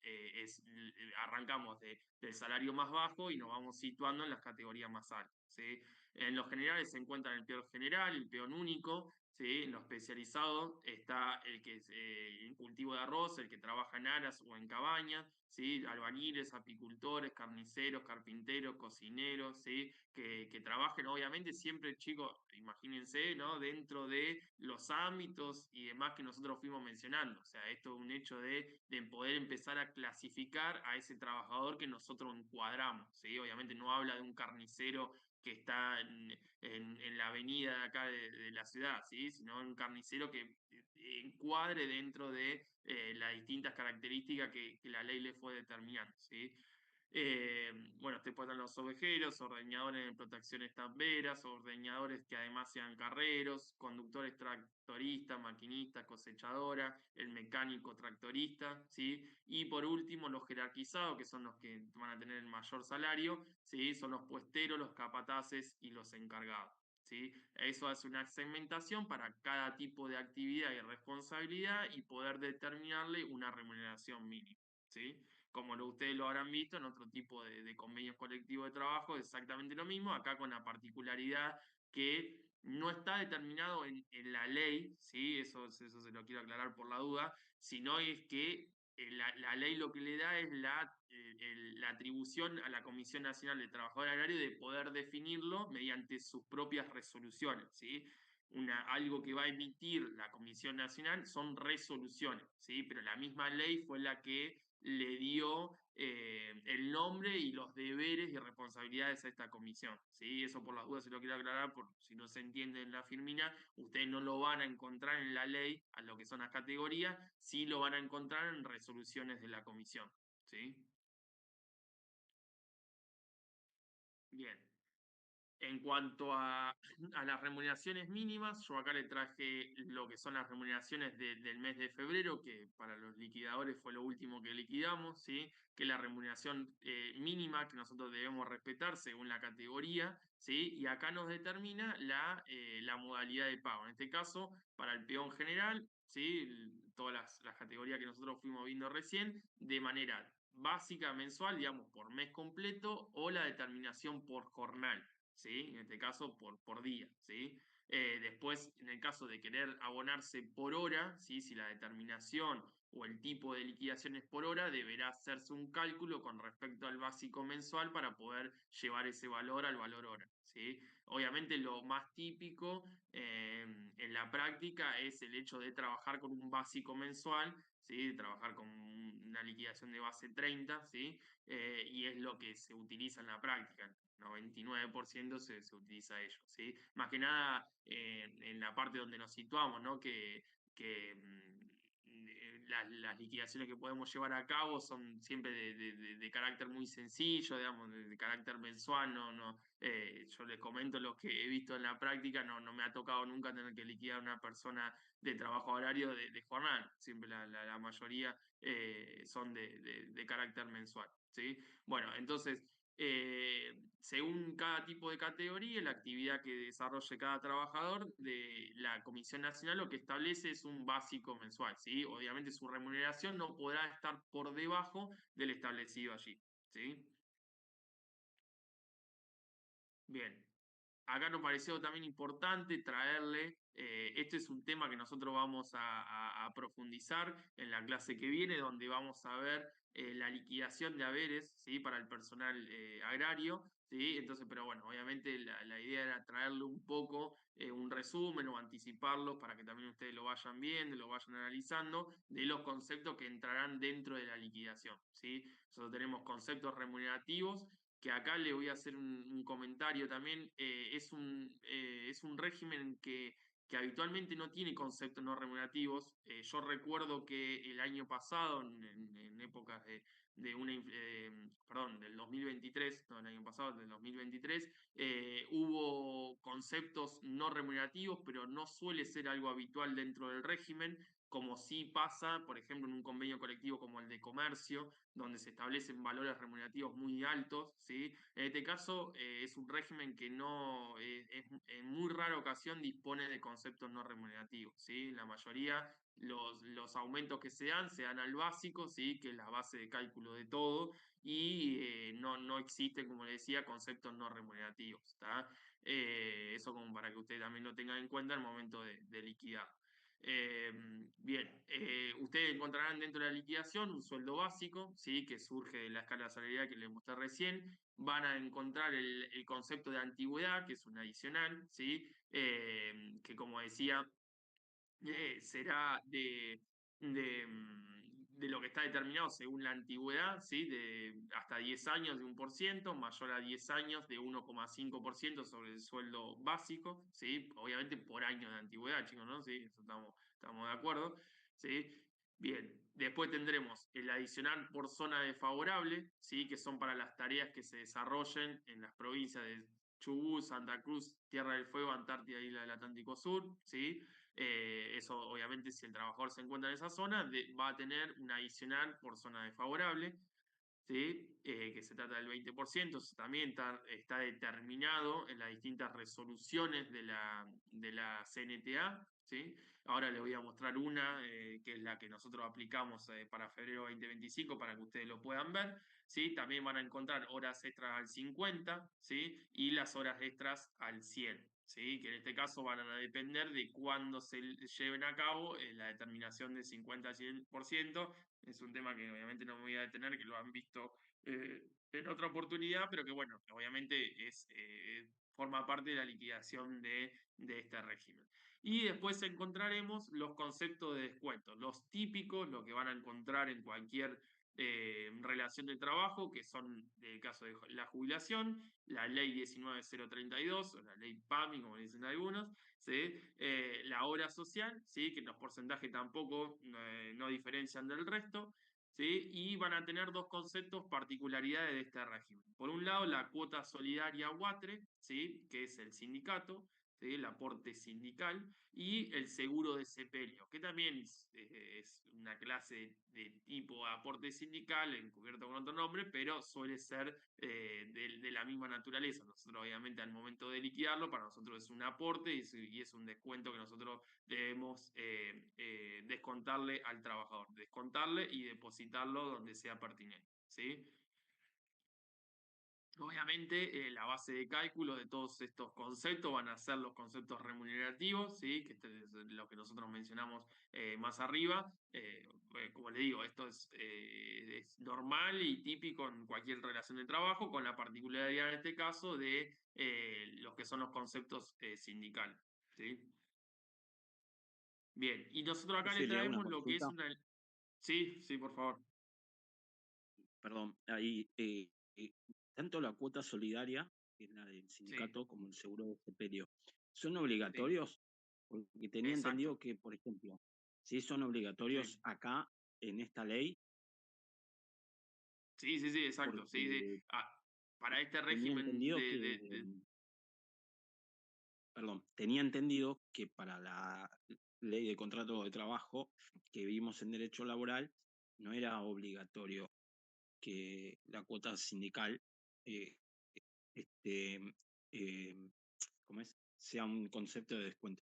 arrancamos del salario más bajo y nos vamos situando en las categorías más altas, ¿sí? En los generales se encuentran el peón general, el peón único, ¿sí? En lo especializado está el que es en cultivo de arroz, el que trabaja en aras o en cabañas, ¿sí? Albañiles, apicultores, carniceros, carpinteros, cocineros, ¿sí? Que trabajen, obviamente, siempre, chicos, imagínense, ¿no?, dentro de los ámbitos y demás que nosotros fuimos mencionando. O sea, esto es un hecho de poder empezar a clasificar a ese trabajador que nosotros encuadramos, ¿sí? Obviamente no habla de un carnicero que está en la avenida de acá de la ciudad, ¿sí?, sino un carnicero que encuadre dentro de las distintas características que la ley le fue determinando, ¿sí? Bueno, después están los ovejeros, ordeñadores de protecciones tamberas, ordeñadores que además sean carreros, conductores tractoristas, maquinistas, cosechadoras, el mecánico tractorista, ¿sí? Y por último, los jerarquizados, que son los que van a tener el mayor salario, ¿sí? Son los puesteros, los capataces y los encargados, ¿sí? Eso hace una segmentación para cada tipo de actividad y responsabilidad y poder determinarle una remuneración mínima, ¿sí? Como ustedes lo habrán visto en otro tipo de convenios colectivos de trabajo, exactamente lo mismo, acá con la particularidad que no está determinado en la ley, ¿sí? Eso se lo quiero aclarar por la duda, sino es que la ley lo que le da es la atribución a la Comisión Nacional de Trabajadores Agrarios de poder definirlo mediante sus propias resoluciones, ¿sí? Algo que va a emitir la Comisión Nacional son resoluciones, ¿sí? Pero la misma ley fue la que le dio el nombre y los deberes y responsabilidades a esta comisión, ¿sí? Eso por las dudas se lo quiero aclarar, por si no se entiende en la firmina, ustedes no lo van a encontrar en la ley a lo que son las categorías, sí lo van a encontrar en resoluciones de la comisión, ¿sí? Bien. En cuanto a las remuneraciones mínimas, yo acá le traje lo que son las remuneraciones del mes de febrero, que para los liquidadores fue lo último que liquidamos, ¿sí? Que es la remuneración mínima que nosotros debemos respetar según la categoría, ¿sí? Y acá nos determina la modalidad de pago. En este caso, para el peón general, ¿sí?, todas las categorías que nosotros fuimos viendo recién, de manera básica mensual, digamos, por mes completo, o la determinación por jornal, ¿sí? En este caso por día, ¿sí? Después, en el caso de querer abonarse por hora, ¿sí? Si la determinación o el tipo de liquidación es por hora, deberá hacerse un cálculo con respecto al básico mensual para poder llevar ese valor al valor hora, ¿sí? Obviamente lo más típico en la práctica es el hecho de trabajar con un básico mensual, ¿sí? Trabajar con una liquidación de base 30, ¿sí? Y es lo que se utiliza en la práctica. El 99% se utiliza ello, ¿sí? Más que nada en la parte donde nos situamos, ¿no? Las liquidaciones que podemos llevar a cabo son siempre de carácter muy sencillo, digamos, de carácter mensual, yo les comento lo que he visto en la práctica, no me ha tocado nunca tener que liquidar a una persona de trabajo horario de jornal, siempre la mayoría son de carácter mensual, ¿sí? Bueno, entonces, según cada tipo de categoría, la actividad que desarrolle cada trabajador de la Comisión Nacional lo que establece es un básico mensual, ¿sí? Obviamente su remuneración no podrá estar por debajo del establecido allí, ¿sí? Bien, acá nos pareció también importante traerle, este es un tema que nosotros vamos a profundizar en la clase que viene, donde vamos a ver la liquidación de haberes, ¿sí? Para el personal agrario, ¿sí? Entonces, pero bueno, obviamente la idea era traerle un poco un resumen o anticiparlos para que también ustedes lo vayan viendo, lo vayan analizando, de los conceptos que entrarán dentro de la liquidación, ¿sí? Nosotros tenemos conceptos remunerativos que acá le voy a hacer un comentario también, es un régimen que habitualmente no tiene conceptos no remunerativos. Yo recuerdo que el año pasado, en épocas de perdón, del 2023, no el año pasado, del 2023, hubo conceptos no remunerativos, pero no suele ser algo habitual dentro del régimen, como sí pasa, por ejemplo, en un convenio colectivo como el de comercio, donde se establecen valores remunerativos muy altos, ¿sí? En este caso es un régimen que no, en muy rara ocasión dispone de conceptos no remunerativos, ¿sí? La mayoría, los aumentos que se dan al básico, ¿sí? Que es la base de cálculo de todo, y no existen, como les decía, conceptos no remunerativos, ¿está? Eso como para que ustedes también lo tengan en cuenta al momento de liquidar. Bien, ustedes encontrarán dentro de la liquidación un sueldo básico, ¿sí? Que surge de la escala salarial que les mostré recién. Van a encontrar el concepto de antigüedad, que es un adicional, ¿sí? Que como decía, será de lo que está determinado según la antigüedad, ¿sí? De hasta 10 años de 1%, mayor a 10 años de 1,5% sobre el sueldo básico, ¿sí? Obviamente por año de antigüedad, chicos, ¿no? Sí, eso estamos de acuerdo, ¿sí? Bien, después tendremos el adicional por zona desfavorable, ¿sí? Que son para las tareas que se desarrollen en las provincias de Chubut, Santa Cruz, Tierra del Fuego, Antártida, Isla del Atlántico Sur, ¿sí? Eso obviamente si el trabajador se encuentra en esa zona va a tener un adicional por zona desfavorable, ¿sí? Que se trata del 20%, eso también está determinado en las distintas resoluciones de la CNTA, ¿sí? Ahora les voy a mostrar una, que es la que nosotros aplicamos para febrero 2025, para que ustedes lo puedan ver, ¿sí? También van a encontrar horas extras al 50, ¿sí? Y las horas extras al 100, ¿sí? Que en este caso van a depender de cuándo se lleven a cabo la determinación de 50 al 100%. Es un tema que obviamente no me voy a detener, que lo han visto en otra oportunidad, pero que bueno, obviamente forma parte de la liquidación de este régimen. Y después encontraremos los conceptos de descuento, los típicos, lo que van a encontrar en cualquier relación de trabajo, que son el caso de la jubilación, la ley 19032, o la ley PAMI, como dicen algunos, ¿sí? La obra social, ¿sí? Que los porcentajes tampoco no diferencian del resto, ¿sí? Y van a tener dos conceptos, particularidades de este régimen. Por un lado, la cuota solidaria UATRE, ¿sí? Que es el sindicato, ¿sí? El aporte sindical, y el seguro de sepelio, que también es una clase de tipo aporte sindical, encubierto con otro nombre, pero suele ser de la misma naturaleza. Nosotros, obviamente, al momento de liquidarlo, para nosotros es un aporte y es un descuento que nosotros debemos descontarle al trabajador, descontarle y depositarlo donde sea pertinente, ¿sí? Obviamente, la base de cálculo de todos estos conceptos van a ser los conceptos remunerativos, ¿sí? Que este es lo que nosotros mencionamos más arriba. Como le digo, esto es normal y típico en cualquier relación de trabajo, con la particularidad en este caso de los que son los conceptos sindicales, ¿sí? Bien, y nosotros acá le Sí, le hago una traemos lo que es consulta. una... Sí, sí, por favor. Perdón, ahí, tanto la cuota solidaria, que es la del Sí, sindicato, como el seguro de sepelio, ¿son sí, obligatorios? Porque tenía exacto. entendido que, por ejemplo, si son Sí. obligatorios acá, en esta ley, Sí, sí, sí, exacto. Sí, sí. porque Para este tenía régimen entendido que, perdón, tenía entendido que para la ley de contrato de trabajo que vimos en derecho laboral, no era obligatorio que la cuota sindical eh, este, eh, ¿cómo es? Sea un concepto de descuento.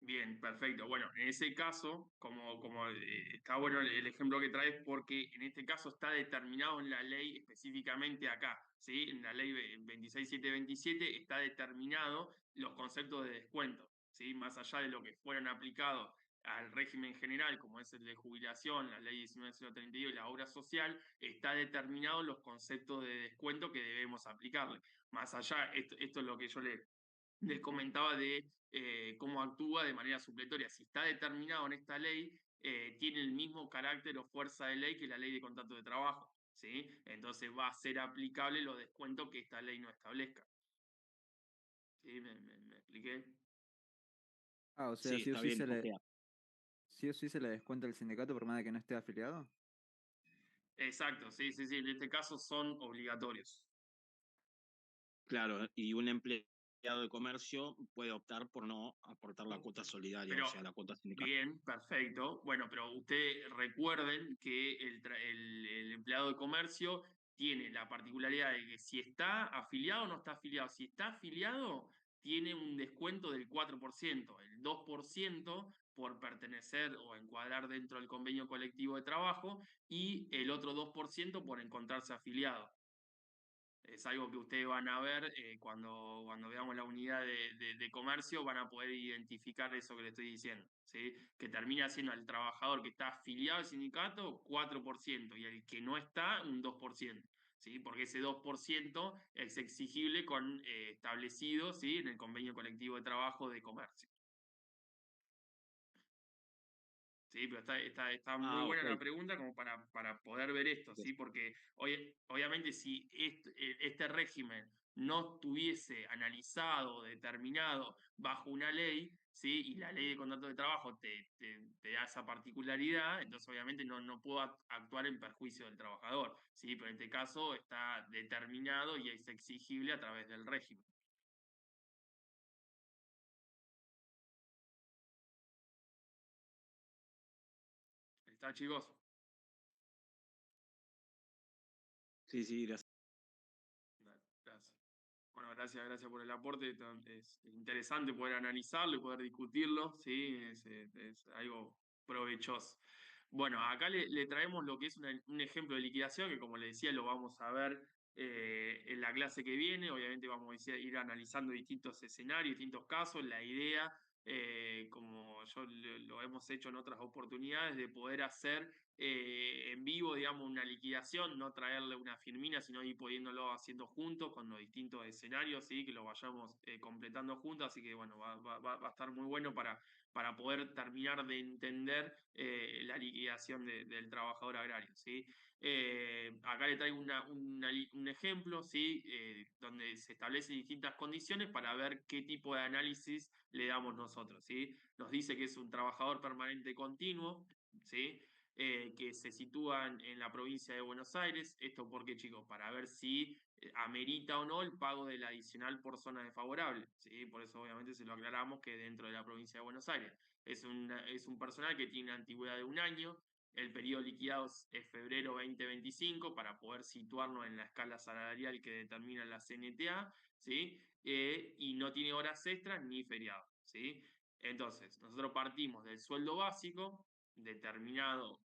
Bien, perfecto. Bueno, en ese caso, como está bueno el ejemplo que traes, porque en este caso está determinado en la ley específicamente acá, ¿sí? En la ley 26727 está determinado los conceptos de descuento, ¿sí? Más allá de lo que fueron aplicados al régimen general, como es el de jubilación, la ley 19032 y la obra social, está determinado los conceptos de descuento que debemos aplicarle. Más allá, esto es lo que yo les comentaba de cómo actúa de manera supletoria. Si está determinado en esta ley, tiene el mismo carácter o fuerza de ley que la ley de contrato de trabajo, ¿sí? Entonces va a ser aplicable los descuentos que esta ley no establezca. ¿Sí? ¿Me expliqué? Ah, o sea, Sí, está bien. O sea, sí o sí se le descuenta el sindicato por más de que no esté afiliado. Exacto, sí, sí, sí. En este caso son obligatorios. claro, y un empleado de comercio puede optar por no aportar la cuota solidaria, o Pero, sea, la cuota sindical. bien, perfecto. Bueno, pero ustedes recuerden que el empleado de comercio tiene la particularidad de que si está afiliado o no está afiliado. Si está afiliado, tiene un descuento del 4%, el 2% por pertenecer o encuadrar dentro del convenio colectivo de trabajo y el otro 2% por encontrarse afiliado. Es algo que ustedes van a ver cuando veamos la unidad de comercio, van a poder identificar eso que le estoy diciendo, ¿sí? Que termina siendo el trabajador que está afiliado al sindicato 4% y el que no está un 2%, ¿sí? Porque ese 2% es exigible establecido, ¿sí? En el convenio colectivo de trabajo de comercio. Sí, pero está muy Ah, buena ok. la pregunta como para poder ver esto, Pues, ¿sí? Porque obviamente si este régimen no estuviese analizado, determinado bajo una ley, ¿sí? Y la ley de contrato de trabajo te da esa particularidad, entonces obviamente no puedo actuar en perjuicio del trabajador, ¿sí? Pero en este caso está determinado y es exigible a través del régimen. ¿Está, chicos? sí, sí, gracias. Dale, gracias. Bueno, gracias por el aporte. Es interesante poder analizarlo y poder discutirlo, ¿sí? Es algo provechoso. Bueno, acá le traemos lo que es un ejemplo de liquidación, que como le decía, lo vamos a ver en la clase que viene. Obviamente vamos a ir analizando distintos escenarios, distintos casos. La idea, como lo hemos hecho en otras oportunidades, de poder hacer en vivo, digamos, una liquidación, no traerle una firmina, sino ir pudiéndolo haciendo juntos con los distintos escenarios, ¿sí? Que lo vayamos completando juntos, así que bueno, va a estar muy bueno para poder terminar de entender la liquidación del trabajador agrario, ¿sí? Acá le traigo un ejemplo, ¿sí? Donde se establecen distintas condiciones para ver qué tipo de análisis le damos nosotros, ¿sí? Nos dice que es un trabajador permanente continuo, ¿sí? Que se sitúan en la provincia de Buenos Aires. ¿Esto por qué, chicos? Para ver si amerita o no el pago del adicional por zona desfavorable, ¿sí? Por eso obviamente se lo aclaramos que dentro de la provincia de Buenos Aires. Es un personal que tiene una antigüedad de un año. El periodo liquidado es febrero 2025 para poder situarnos en la escala salarial que determina la CNTA, ¿sí? Y no tiene horas extras ni feriados, ¿sí? Entonces, nosotros partimos del sueldo básico, determinado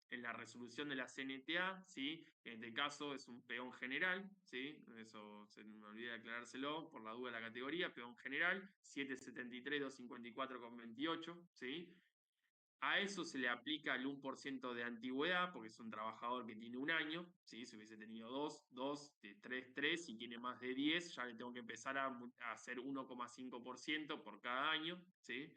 en la resolución de la CNTA, ¿sí? En este caso es un peón general, ¿sí? Eso se me olvida aclarárselo por la duda de la categoría, peón general, 773.254,28, ¿sí? A eso se le aplica el 1% de antigüedad, porque es un trabajador que tiene un año, ¿sí? Si hubiese tenido 2, 3, y tiene más de 10, ya le tengo que empezar a hacer 1,5% por cada año, ¿sí?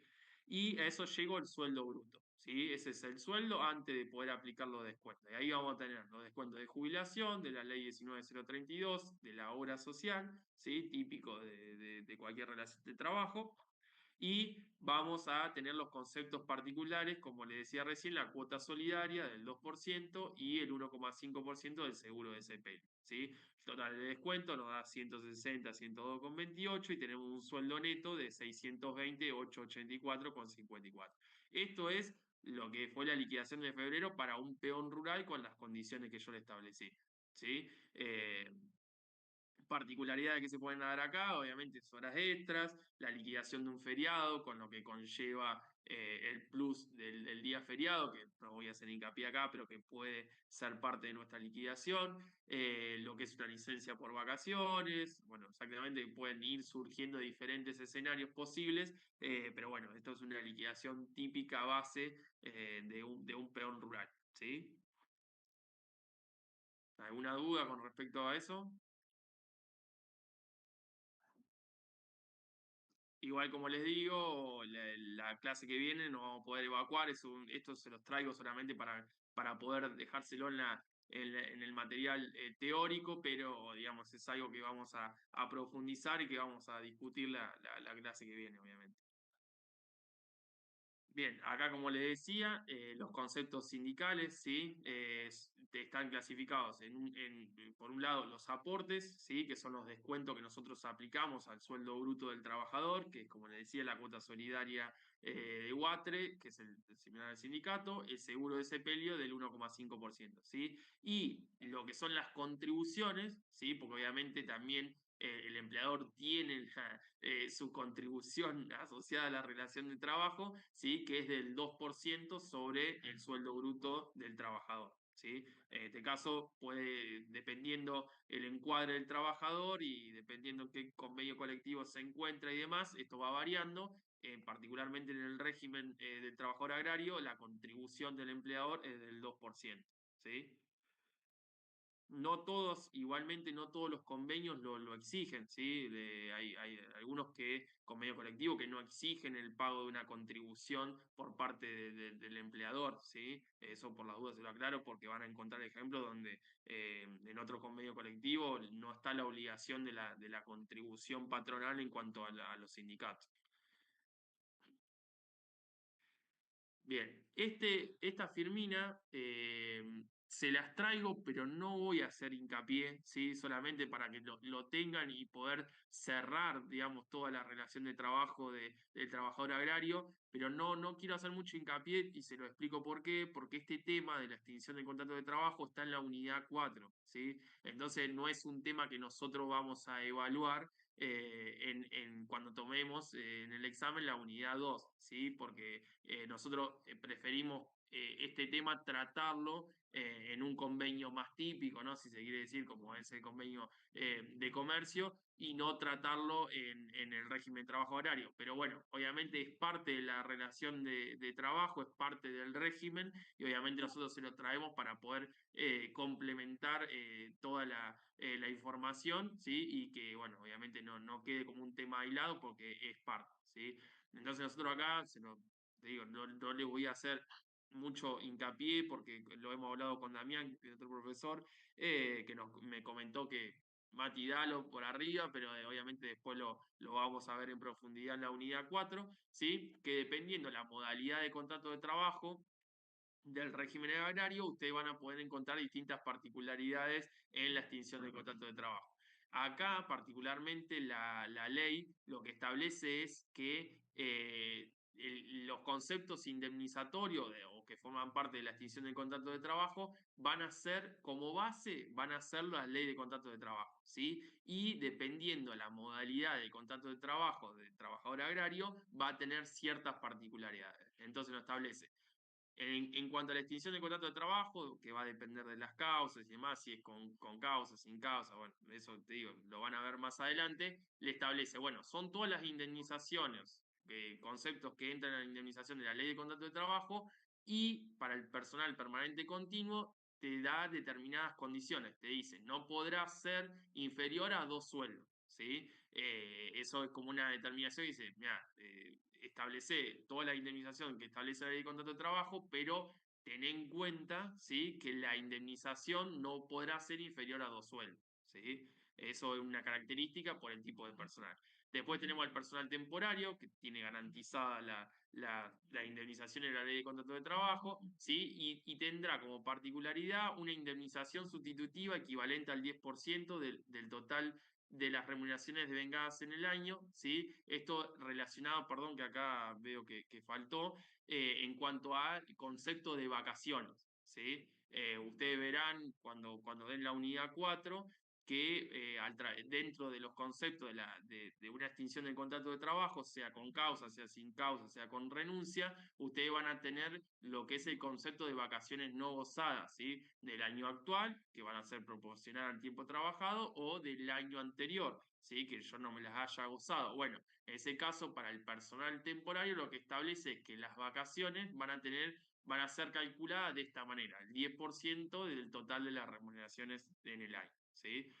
Y a eso llegó el sueldo bruto, ¿sí? Ese es el sueldo antes de poder aplicar los descuentos. Y ahí vamos a tener los descuentos de jubilación, de la ley 19.032, de la obra social, ¿sí? Típico de cualquier relación de trabajo. Y vamos a tener los conceptos particulares, como le decía recién, la cuota solidaria del 2% y el 1,5% del seguro de desempeño, ¿sí? El total de descuento nos da 160, 102,28 y tenemos un sueldo neto de 620.884,54. Esto es lo que fue la liquidación de febrero para un peón rural con las condiciones que yo le establecí, ¿sí? Particularidades que se pueden dar acá, obviamente, es horas extras, la liquidación de un feriado, con lo que conlleva el plus del día feriado, que no voy a hacer hincapié acá, pero que puede ser parte de nuestra liquidación, lo que es una licencia por vacaciones, bueno, exactamente, pueden ir surgiendo diferentes escenarios posibles, pero bueno, esto es una liquidación típica base de un peón rural, ¿sí? ¿Alguna duda con respecto a eso? Igual como les digo, la clase que viene no vamos a poder evacuar, esto se los traigo solamente para poder dejárselo en el material teórico, pero digamos, es algo que vamos a profundizar y que vamos a discutir la clase que viene, obviamente. Bien, acá como les decía, los conceptos sindicales, ¿sí? Están clasificados por un lado, los aportes, ¿sí? Que son los descuentos que nosotros aplicamos al sueldo bruto del trabajador, que es, como les decía, la cuota solidaria de UATRE, que es el similar al sindicato, el seguro de sepelio del 1,5%, ¿sí? Y lo que son las contribuciones, ¿sí? Porque obviamente también el empleador tiene su contribución asociada a la relación de trabajo, ¿sí? Que es del 2% sobre el sueldo bruto del trabajador, ¿sí? En este caso, puede, dependiendo el encuadre del trabajador y dependiendo en qué convenio colectivo se encuentra y demás, esto va variando. Particularmente en el régimen del trabajador agrario, la contribución del empleador es del 2%, ¿sí? No todos, igualmente no todos los convenios lo exigen, ¿sí? Hay algunos convenio colectivo, que no exigen el pago de una contribución por parte del empleador, ¿sí? Eso por las dudas se lo aclaro, porque van a encontrar ejemplos donde en otro convenio colectivo no está la obligación de la contribución patronal en cuanto a los sindicatos. Bien, esta firmina se las traigo, pero no voy a hacer hincapié, ¿sí? Solamente para que lo tengan y poder cerrar, digamos, toda la relación de trabajo del trabajador agrario, pero no quiero hacer mucho hincapié y se lo explico por qué, porque este tema de la extinción del contrato de trabajo está en la unidad 4, ¿sí? Entonces no es un tema que nosotros vamos a evaluar cuando tomemos en el examen la unidad 2, ¿sí? Porque nosotros preferimos este tema tratarlo en un convenio más típico, ¿no? Si se quiere decir, como es el convenio de comercio, y no tratarlo en el régimen de trabajo horario. Pero bueno, obviamente es parte de la relación de trabajo, es parte del régimen, y obviamente nosotros se lo traemos para poder complementar toda la información, ¿sí? Y que, bueno, obviamente no quede como un tema aislado porque es parte, ¿sí? Entonces nosotros acá, te digo, no le voy a hacer mucho hincapié porque lo hemos hablado con Damián, que es otro profesor, que me comentó que Mati dalo por arriba, pero obviamente después lo vamos a ver en profundidad en la unidad 4, ¿sí? Que dependiendo la modalidad de contrato de trabajo del régimen agrario, ustedes van a poder encontrar distintas particularidades en la extinción del contrato de trabajo. Acá, particularmente, la ley lo que establece es que los conceptos indemnizatorios o que forman parte de la extinción del contrato de trabajo van a ser, como base, van a ser la ley de contrato de trabajo, ¿sí? Y dependiendo la modalidad del contrato de trabajo del trabajador agrario, va a tener ciertas particularidades. Entonces lo establece En cuanto a la extinción del contrato de trabajo, que va a depender de las causas y demás, si es con causa, sin causa, bueno, eso te digo, lo van a ver más adelante, le establece, bueno, son todas las indemnizaciones, conceptos que entran en la indemnización de la ley de contrato de trabajo, y para el personal permanente continuo te da determinadas condiciones, te dice, no podrá ser inferior a 2 sueldos, ¿sí? Eso es como una determinación que dice, mira, establece toda la indemnización que establece la ley de contrato de trabajo, pero ten en cuenta, ¿sí?, que la indemnización no podrá ser inferior a 2 sueldos, ¿sí? Eso es una característica por el tipo de personal. Después tenemos al personal temporario, que tiene garantizada la indemnización en la ley de contrato de trabajo, ¿sí? Y tendrá como particularidad una indemnización sustitutiva equivalente al 10% del total de las remuneraciones devengadas en el año, ¿sí? Esto relacionado, perdón, que acá veo que faltó, en cuanto al concepto de vacaciones, ¿sí? Ustedes verán cuando den la unidad 4 que dentro de los conceptos de una extinción del contrato de trabajo, sea con causa, sea sin causa, sea con renuncia, ustedes van a tener lo que es el concepto de vacaciones no gozadas, ¿sí? Del año actual, que van a ser proporcionadas al tiempo trabajado, o del año anterior, ¿sí? Que yo no me las haya gozado. Bueno, en ese caso, para el personal temporario, lo que establece es que las vacaciones van a ser calculadas de esta manera, el 10% del total de las remuneraciones en el año, ¿sí?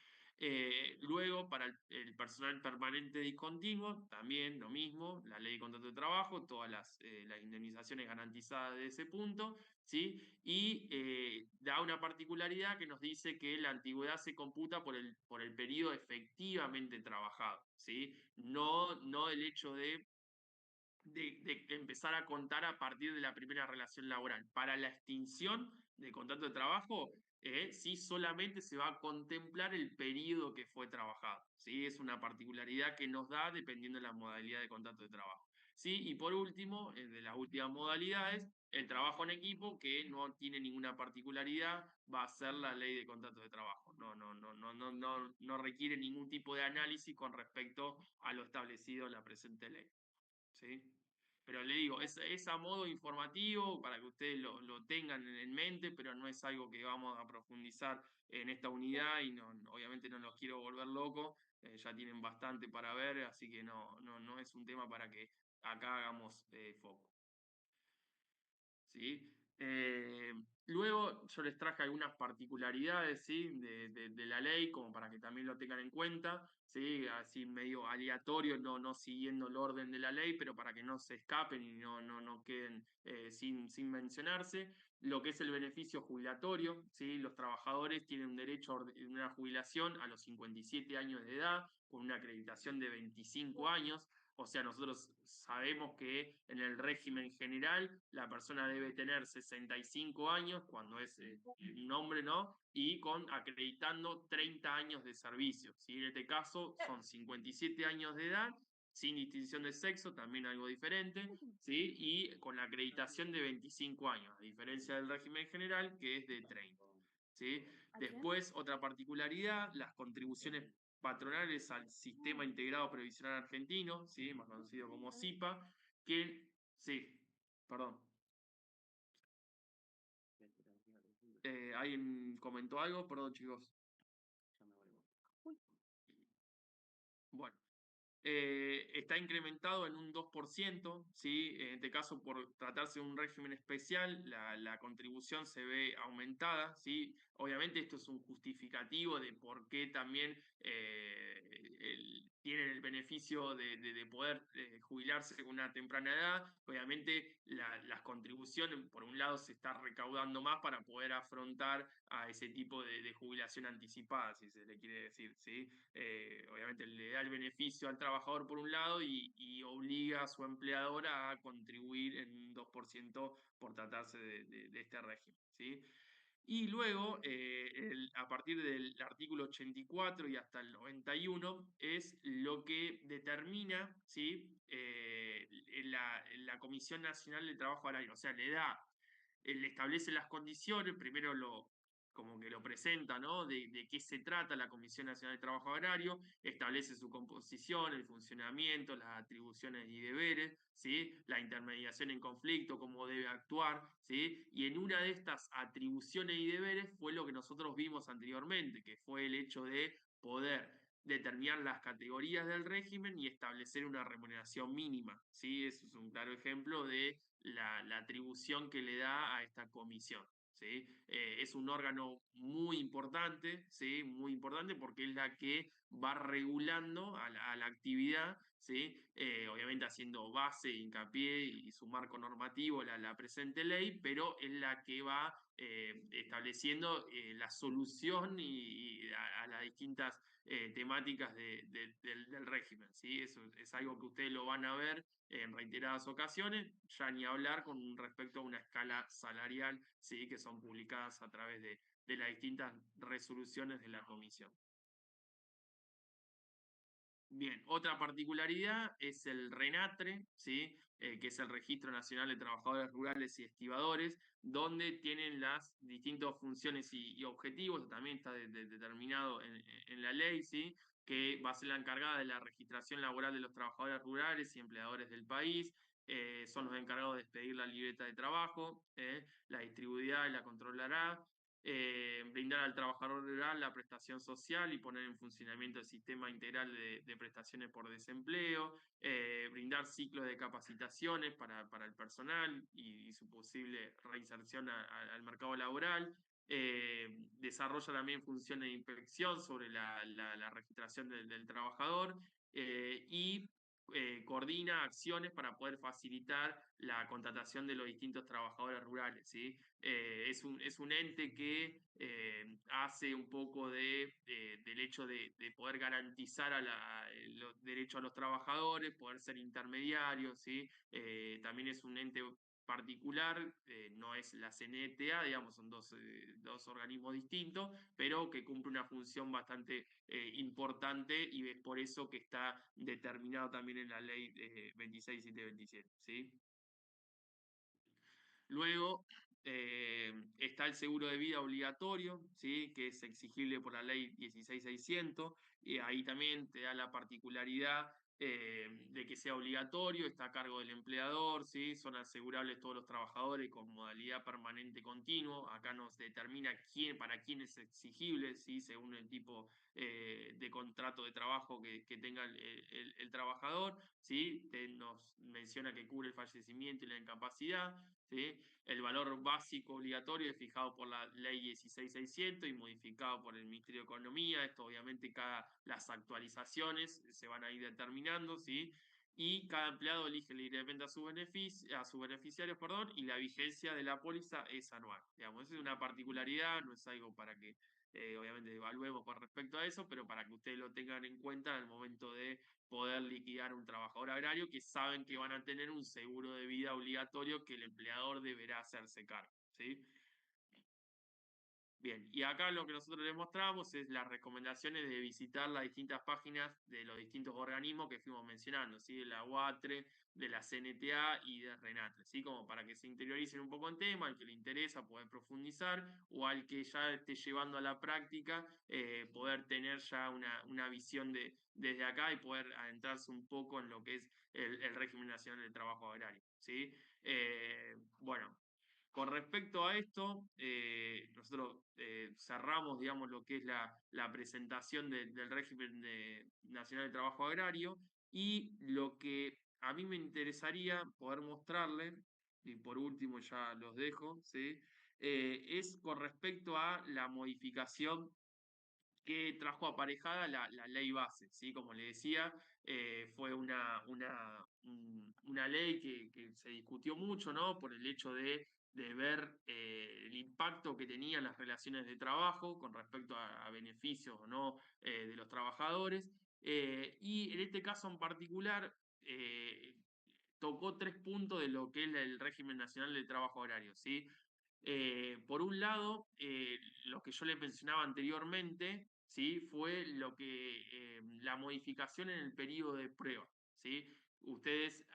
Luego, para el personal permanente discontinuo, también lo mismo, la ley de contrato de trabajo, todas las indemnizaciones garantizadas de ese punto, ¿sí? Y da una particularidad que nos dice que la antigüedad se computa por el periodo efectivamente trabajado, ¿sí? No el hecho de empezar a contar a partir de la primera relación laboral. Para la extinción del contrato de trabajo, sí solamente se va a contemplar el periodo que fue trabajado, ¿sí? Es una particularidad que nos da dependiendo de la modalidad de contrato de trabajo, ¿sí? Y por último, de las últimas modalidades, el trabajo en equipo, que no tiene ninguna particularidad, va a ser la ley de contrato de trabajo. No requiere ningún tipo de análisis con respecto a lo establecido en la presente ley, ¿sí? Pero le digo, es a modo informativo para que ustedes lo tengan en mente, pero no es algo que vamos a profundizar en esta unidad y obviamente no los quiero volver locos, ya tienen bastante para ver, así que no es un tema para que acá hagamos foco, ¿sí? Luego yo les traje algunas particularidades, ¿sí?, de la ley, como para que también lo tengan en cuenta, ¿sí? Así medio aleatorio, no siguiendo el orden de la ley, pero para que no se escapen y no queden sin mencionarse. Lo que es el beneficio jubilatorio, ¿sí? Los trabajadores tienen un derecho a una jubilación a los 57 años de edad, con una acreditación de 25 años. O sea, nosotros sabemos que en el régimen general la persona debe tener 65 años cuando es un hombre, ¿no? Y acreditando 30 años de servicio, ¿sí? En este caso son 57 años de edad, sin distinción de sexo, también algo diferente, ¿sí? Y con la acreditación de 25 años, a diferencia del régimen general que es de 30, ¿sí? Después, otra particularidad, las contribuciones patronales al Sistema Integrado Previsional Argentino, ¿sí?, más conocido como SIPA, que, sí, perdón. ¿Alguien comentó algo? Perdón, chicos. Bueno. Está incrementado en un 2%, ¿sí? En este caso, por tratarse de un régimen especial, la contribución se ve aumentada, ¿sí? Obviamente esto es un justificativo de por qué también tienen el beneficio de poder jubilarse con una temprana edad. Obviamente las contribuciones, por un lado, se está recaudando más para poder afrontar a ese tipo de jubilación anticipada, si se le quiere decir, ¿sí? Obviamente le da el beneficio al trabajador por un lado y obliga a su empleador a contribuir en un 2% por tratarse de este régimen, ¿sí? Y luego, a partir del artículo 84 y hasta el 91, es lo que determina, ¿sí?, la Comisión Nacional del Trabajo al Aire. O sea, le establece las condiciones, primero como que lo presenta, ¿no? De qué se trata la Comisión Nacional de Trabajo Agrario, establece su composición, el funcionamiento, las atribuciones y deberes, ¿sí? La intermediación en conflicto, cómo debe actuar, ¿sí? Y en una de estas atribuciones y deberes fue lo que nosotros vimos anteriormente, que fue el hecho de poder determinar las categorías del régimen y establecer una remuneración mínima, ¿sí? Eso es un claro ejemplo de la atribución que le da a esta comisión. ¿Sí? Es un órgano muy importante, ¿sí? Muy importante porque es la que va regulando a la actividad, ¿sí? Obviamente haciendo base, hincapié y su marco normativo la presente ley, pero es la que va estableciendo la solución y a las distintas temáticas del régimen, ¿sí? Eso es algo que ustedes lo van a ver en reiteradas ocasiones, ya ni hablar con respecto a una escala salarial, ¿sí? Que son publicadas a través de las distintas resoluciones de la comisión. Bien, otra particularidad es el RENATRE, ¿sí? Que es el Registro Nacional de Trabajadores Rurales y Estibadores, donde tienen las distintas funciones y objetivos, también está determinado en la ley, ¿sí? Que va a ser la encargada de la registración laboral de los trabajadores rurales y empleadores del país, son los encargados de expedir la libreta de trabajo, la distribuirá y la controlará, brindar al trabajador rural la prestación social y poner en funcionamiento el sistema integral de prestaciones por desempleo, brindar ciclos de capacitaciones para el personal y su posible reinserción al mercado laboral. Desarrolla también funciones de inspección sobre la registración del trabajador y coordina acciones para poder facilitar la contratación de los distintos trabajadores rurales, ¿sí? Es un ente que hace un poco del hecho de poder garantizar los derechos a los trabajadores, poder ser intermediarios, ¿sí? También es un ente particular, no es la CNTA, digamos, son dos organismos distintos, pero que cumple una función bastante importante y es por eso que está determinado también en la ley 26727, ¿sí? Luego está el seguro de vida obligatorio, ¿sí? Que es exigible por la ley 16600, y ahí también te da la particularidad de que sea obligatorio, está a cargo del empleador, ¿sí? Son asegurables todos los trabajadores con modalidad permanente continuo. Acá nos determina para quién es exigible, ¿sí? Según el tipo de contrato de trabajo que tenga el trabajador, ¿sí? Nos menciona que cubre el fallecimiento y la incapacidad, ¿sí? El valor básico obligatorio es fijado por la ley 16600 y modificado por el Ministerio de Economía. Esto obviamente las actualizaciones se van a ir determinando, ¿sí? Y cada empleado elige libremente a sus beneficiarios, perdón, y la vigencia de la póliza es anual. Digamos, esa es una particularidad, no es algo para que obviamente evaluemos con respecto a eso, pero para que ustedes lo tengan en cuenta en el momento de poder liquidar un trabajador agrario, que saben que van a tener un seguro de vida obligatorio que el empleador deberá hacerse cargo, ¿sí? Bien, y acá lo que nosotros les mostramos es las recomendaciones de visitar las distintas páginas de los distintos organismos que fuimos mencionando, ¿sí? De la UATRE, de la CNTA y de RENATRE, ¿sí? Como para que se interioricen un poco en tema, al que le interesa poder profundizar, o al que ya esté llevando a la práctica, poder tener ya una visión desde acá y poder adentrarse un poco en lo que es el régimen nacional del trabajo agrario, ¿sí? Bueno. Con respecto a esto, nosotros cerramos, digamos, lo que es la presentación del régimen nacional de trabajo agrario, y lo que a mí me interesaría poder mostrarle, y por último ya los dejo, ¿sí? Es con respecto a la modificación que trajo aparejada la ley base, ¿sí? Como le decía, fue una ley que se discutió mucho, ¿no? Por el hecho de ver el impacto que tenían las relaciones de trabajo con respecto a beneficios o no de los trabajadores. Y en este caso en particular, tocó 3 puntos de lo que es el régimen nacional de trabajo agrario, ¿sí? Por un lado, lo que yo les mencionaba anteriormente, ¿sí? Fue la modificación en el periodo de prueba, ¿sí? Ustedes,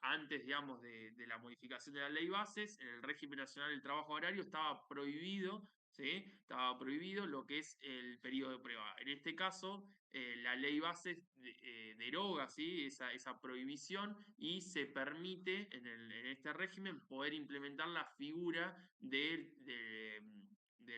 antes, digamos, de la modificación de la ley bases, en el régimen nacional del trabajo agrario estaba prohibido, ¿sí? Estaba prohibido lo que es el periodo de prueba. En este caso, la ley base deroga, ¿sí? esa prohibición y se permite en este régimen poder implementar la figura del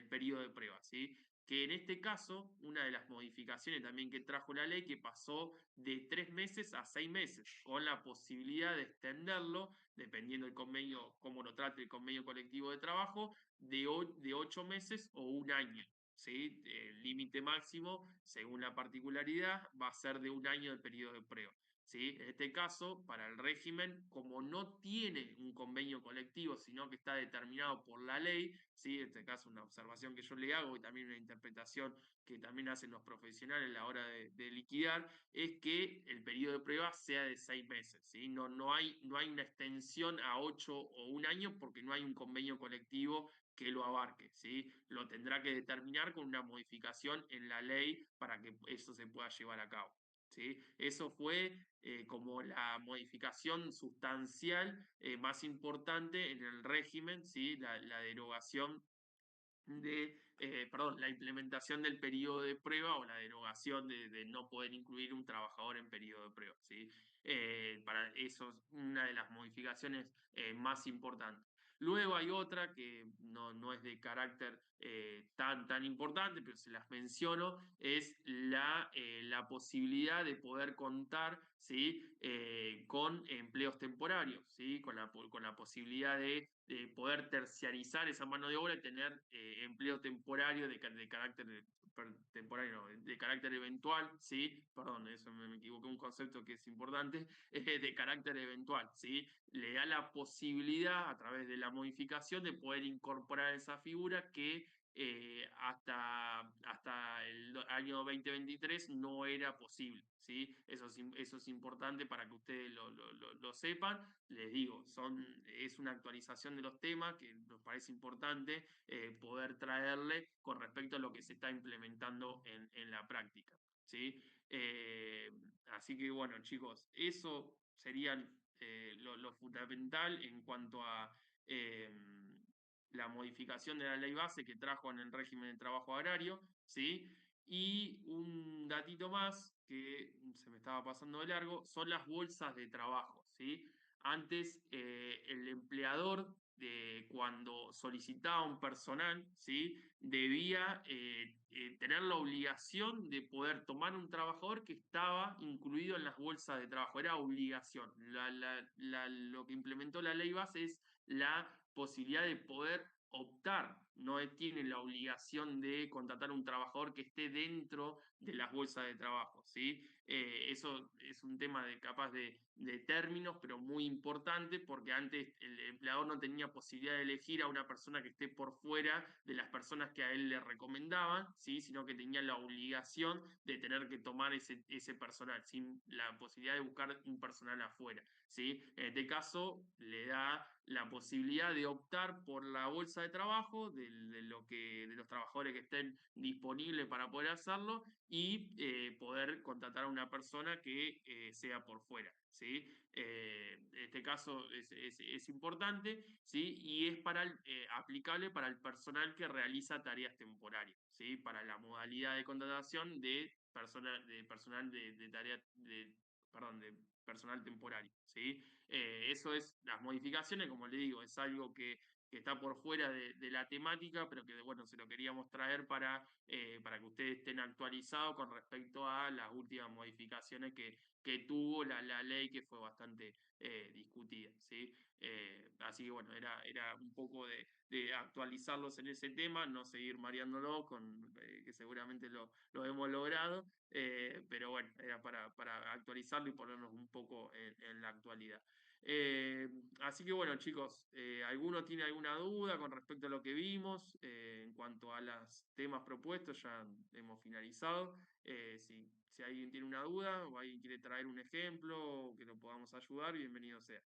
periodo de prueba, ¿sí? Que en este caso, una de las modificaciones también que trajo la ley, que pasó de 3 meses a 6 meses, con la posibilidad de extenderlo, dependiendo del convenio, cómo lo trate el convenio colectivo de trabajo, de 8 meses o un año. ¿Sí? El límite máximo, según la particularidad, va a ser de un año el periodo de prueba. ¿Sí? En este caso, para el régimen, como no tiene un convenio colectivo, sino que está determinado por la ley, ¿sí? En este caso una observación que yo le hago y también una interpretación que también hacen los profesionales a la hora de liquidar, es que el periodo de prueba sea de 6 meses. ¿Sí? No hay una extensión a 8 o un año porque no hay un convenio colectivo que lo abarque, ¿sí? Lo tendrá que determinar con una modificación en la ley para que eso se pueda llevar a cabo. ¿Sí? Eso fue como la modificación sustancial más importante en el régimen, ¿sí? La derogación perdón, la implementación del periodo de prueba o la derogación de no poder incluir un trabajador en periodo de prueba, ¿sí? Para eso es una de las modificaciones más importantes. Luego hay otra que no es de carácter tan importante, pero se las menciono, es la posibilidad de poder contar, ¿sí? Con empleos temporarios, ¿sí? Con la posibilidad de poder terciarizar esa mano de obra y tener empleo temporario de carácter temporario, no, de carácter eventual, ¿sí? Perdón, eso me equivoqué, un concepto que es importante, de carácter eventual, ¿sí? Le da la posibilidad a través de la modificación de poder incorporar esa figura que hasta el año 2023 no era posible, ¿sí? Eso es importante para que ustedes lo sepan. Les digo, es una actualización de los temas que nos parece importante poder traerle con respecto a lo que se está implementando en la práctica, ¿sí? Así que bueno, chicos, eso serían lo fundamental en cuanto a la modificación de la ley base que trajo en el régimen de trabajo agrario, ¿sí? Y un datito más que se me estaba pasando de largo, son las bolsas de trabajo, ¿sí? Antes, el empleador, cuando solicitaba un personal, ¿sí? Debía tener la obligación de poder tomar un trabajador que estaba incluido en las bolsas de trabajo. Era obligación. Lo que implementó la ley base es la posibilidad de poder optar, no tiene la obligación de contratar un trabajador que esté dentro de las bolsas de trabajo, ¿sí? Eso es un tema capaz de términos, pero muy importante porque antes el empleador no tenía posibilidad de elegir a una persona que esté por fuera de las personas que a él le recomendaban, ¿sí? Sino que tenía la obligación de tener que tomar ese personal, sin la posibilidad de buscar un personal afuera, ¿sí? En este caso le da la posibilidad de optar por la bolsa de trabajo de los trabajadores que estén disponibles para poder hacerlo y poder contratar a una persona que sea por fuera, ¿sí? Este caso es importante, ¿sí? Y es aplicable para el personal que realiza tareas temporarias, ¿sí? Para la modalidad de contratación de personal de tarea perdón, de personal temporario, ¿sí? Eso es las modificaciones, como le digo, es algo que está por fuera de la temática, pero que bueno, se lo queríamos traer para que ustedes estén actualizados con respecto a las últimas modificaciones que tuvo la ley, que fue bastante discutida, ¿sí? Así que bueno, era un poco de actualizarlos en ese tema, no seguir mareándolos, que seguramente lo hemos logrado, pero bueno, era para actualizarlo y ponernos un poco en la actualidad. Así que bueno, chicos, ¿alguno tiene alguna duda con respecto a lo que vimos? En cuanto a los temas propuestos, ya hemos finalizado. Si alguien tiene una duda o alguien quiere traer un ejemplo o que lo podamos ayudar, bienvenido sea.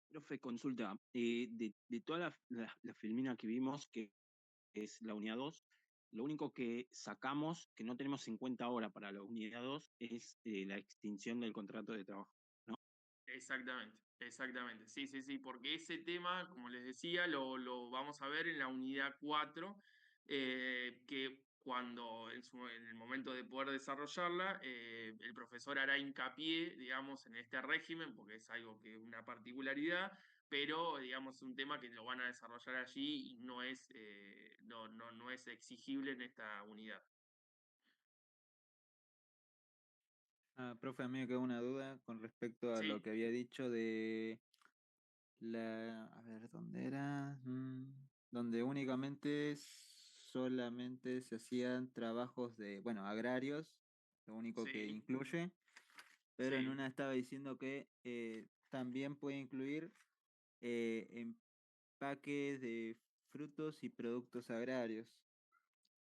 Profe, consulta, de toda la filmina que vimos, que es la unidad 2, lo único que sacamos, que no tenemos en cuenta ahora para la unidad 2, es la extinción del contrato de trabajo, ¿no? Exactamente, exactamente. Sí, sí, sí, porque ese tema, como les decía, lo vamos a ver en la unidad 4, que cuando en el momento de poder desarrollarla, el profesor hará hincapié, digamos, en este régimen, porque es algo que es una particularidad, pero, digamos, es un tema que lo van a desarrollar allí y no es exigible en esta unidad. Profe, a mí me quedó una duda con respecto a lo Sí, que había dicho de a ver, ¿dónde era? Donde únicamente solamente se hacían trabajos de, bueno, agrarios, lo único que sí, incluye, pero en sí, una estaba diciendo que también puede incluir empaques de frutos y productos agrarios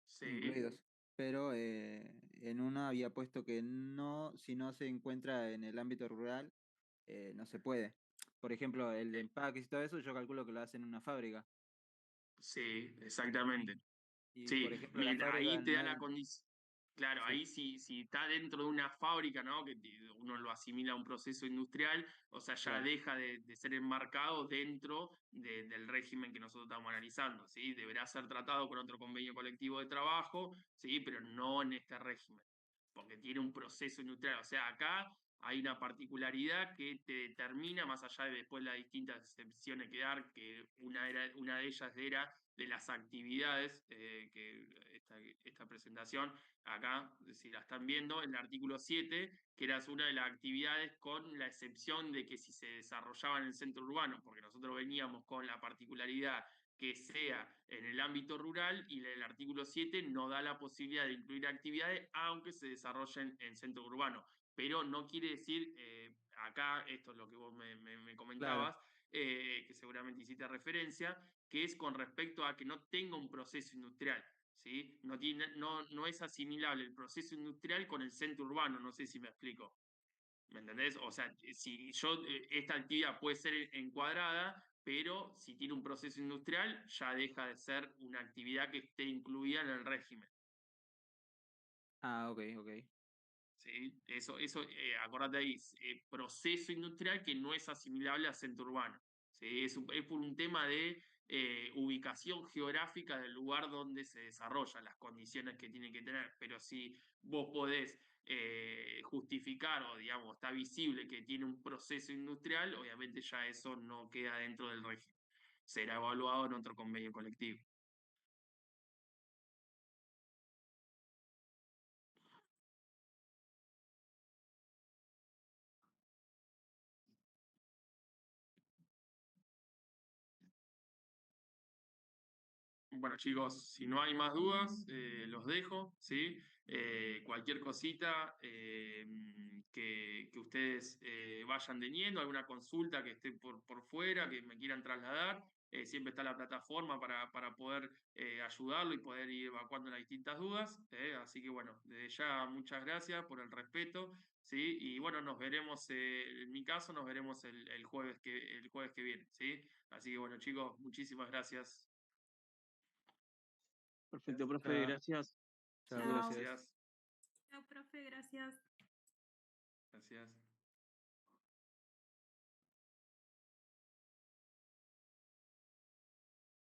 sí. incluidos. Pero en uno había puesto que no, si no se encuentra en el ámbito rural, no se puede. Por ejemplo, el de Eh, empaques y todo eso, yo calculo que lo hacen en una fábrica. sí, exactamente. Y por Sí, ejemplo, la ahí fábrica te no da la es. condición. Claro, Sí, ahí si está dentro de una fábrica, ¿no? Que uno lo asimila a un proceso industrial, o sea, ya claro. deja de ser enmarcado dentro del régimen que nosotros estamos analizando, ¿sí? Deberá ser tratado con otro convenio colectivo de trabajo, ¿sí? Pero no en este régimen, porque tiene un proceso industrial. O sea, acá hay una particularidad que te determina, más allá de después las distintas excepciones que dar, que una de ellas era de las actividades, que esta presentación acá, si la están viendo, en el artículo 7, que era una de las actividades con la excepción de que si se desarrollaba en el centro urbano, porque nosotros veníamos con la particularidad que sea en el ámbito rural y el artículo 7 no da la posibilidad de incluir actividades aunque se desarrollen en centro urbano. Pero no quiere decir, acá, esto es lo que vos me Claro. comentabas, que seguramente hiciste referencia, que es con respecto a que no tenga un proceso industrial. ¿Sí? No es asimilable el proceso industrial con el centro urbano, no sé si me explico. ¿Me entendés? O sea, si yo, esta actividad puede ser encuadrada, pero si tiene un proceso industrial, ya deja de ser una actividad que esté incluida en el régimen. Ok, ok. ¿Sí? Acordate ahí, proceso industrial que no es asimilable a centro urbano. ¿Sí? Es por un tema de ubicación geográfica del lugar donde se desarrolla, las condiciones que tiene que tener. Pero si vos podés justificar o, digamos, está visible que tiene un proceso industrial, obviamente ya eso no queda dentro del régimen. Será evaluado en otro convenio colectivo. Bueno, chicos, si no hay más dudas, los dejo, ¿sí? Cualquier cosita que ustedes vayan teniendo, alguna consulta que esté por fuera, que me quieran trasladar, siempre está la plataforma para poder ayudarlo y poder ir evacuando las distintas dudas. Así que bueno, desde ya muchas gracias por el respeto, ¿sí? Y bueno, nos veremos, en mi caso, nos veremos el jueves que viene, ¿sí? Así que bueno, chicos, muchísimas gracias. Perfecto, profe, Chao, gracias. chao, Chao. gracias. Gracias. Chao, profe, gracias. Gracias.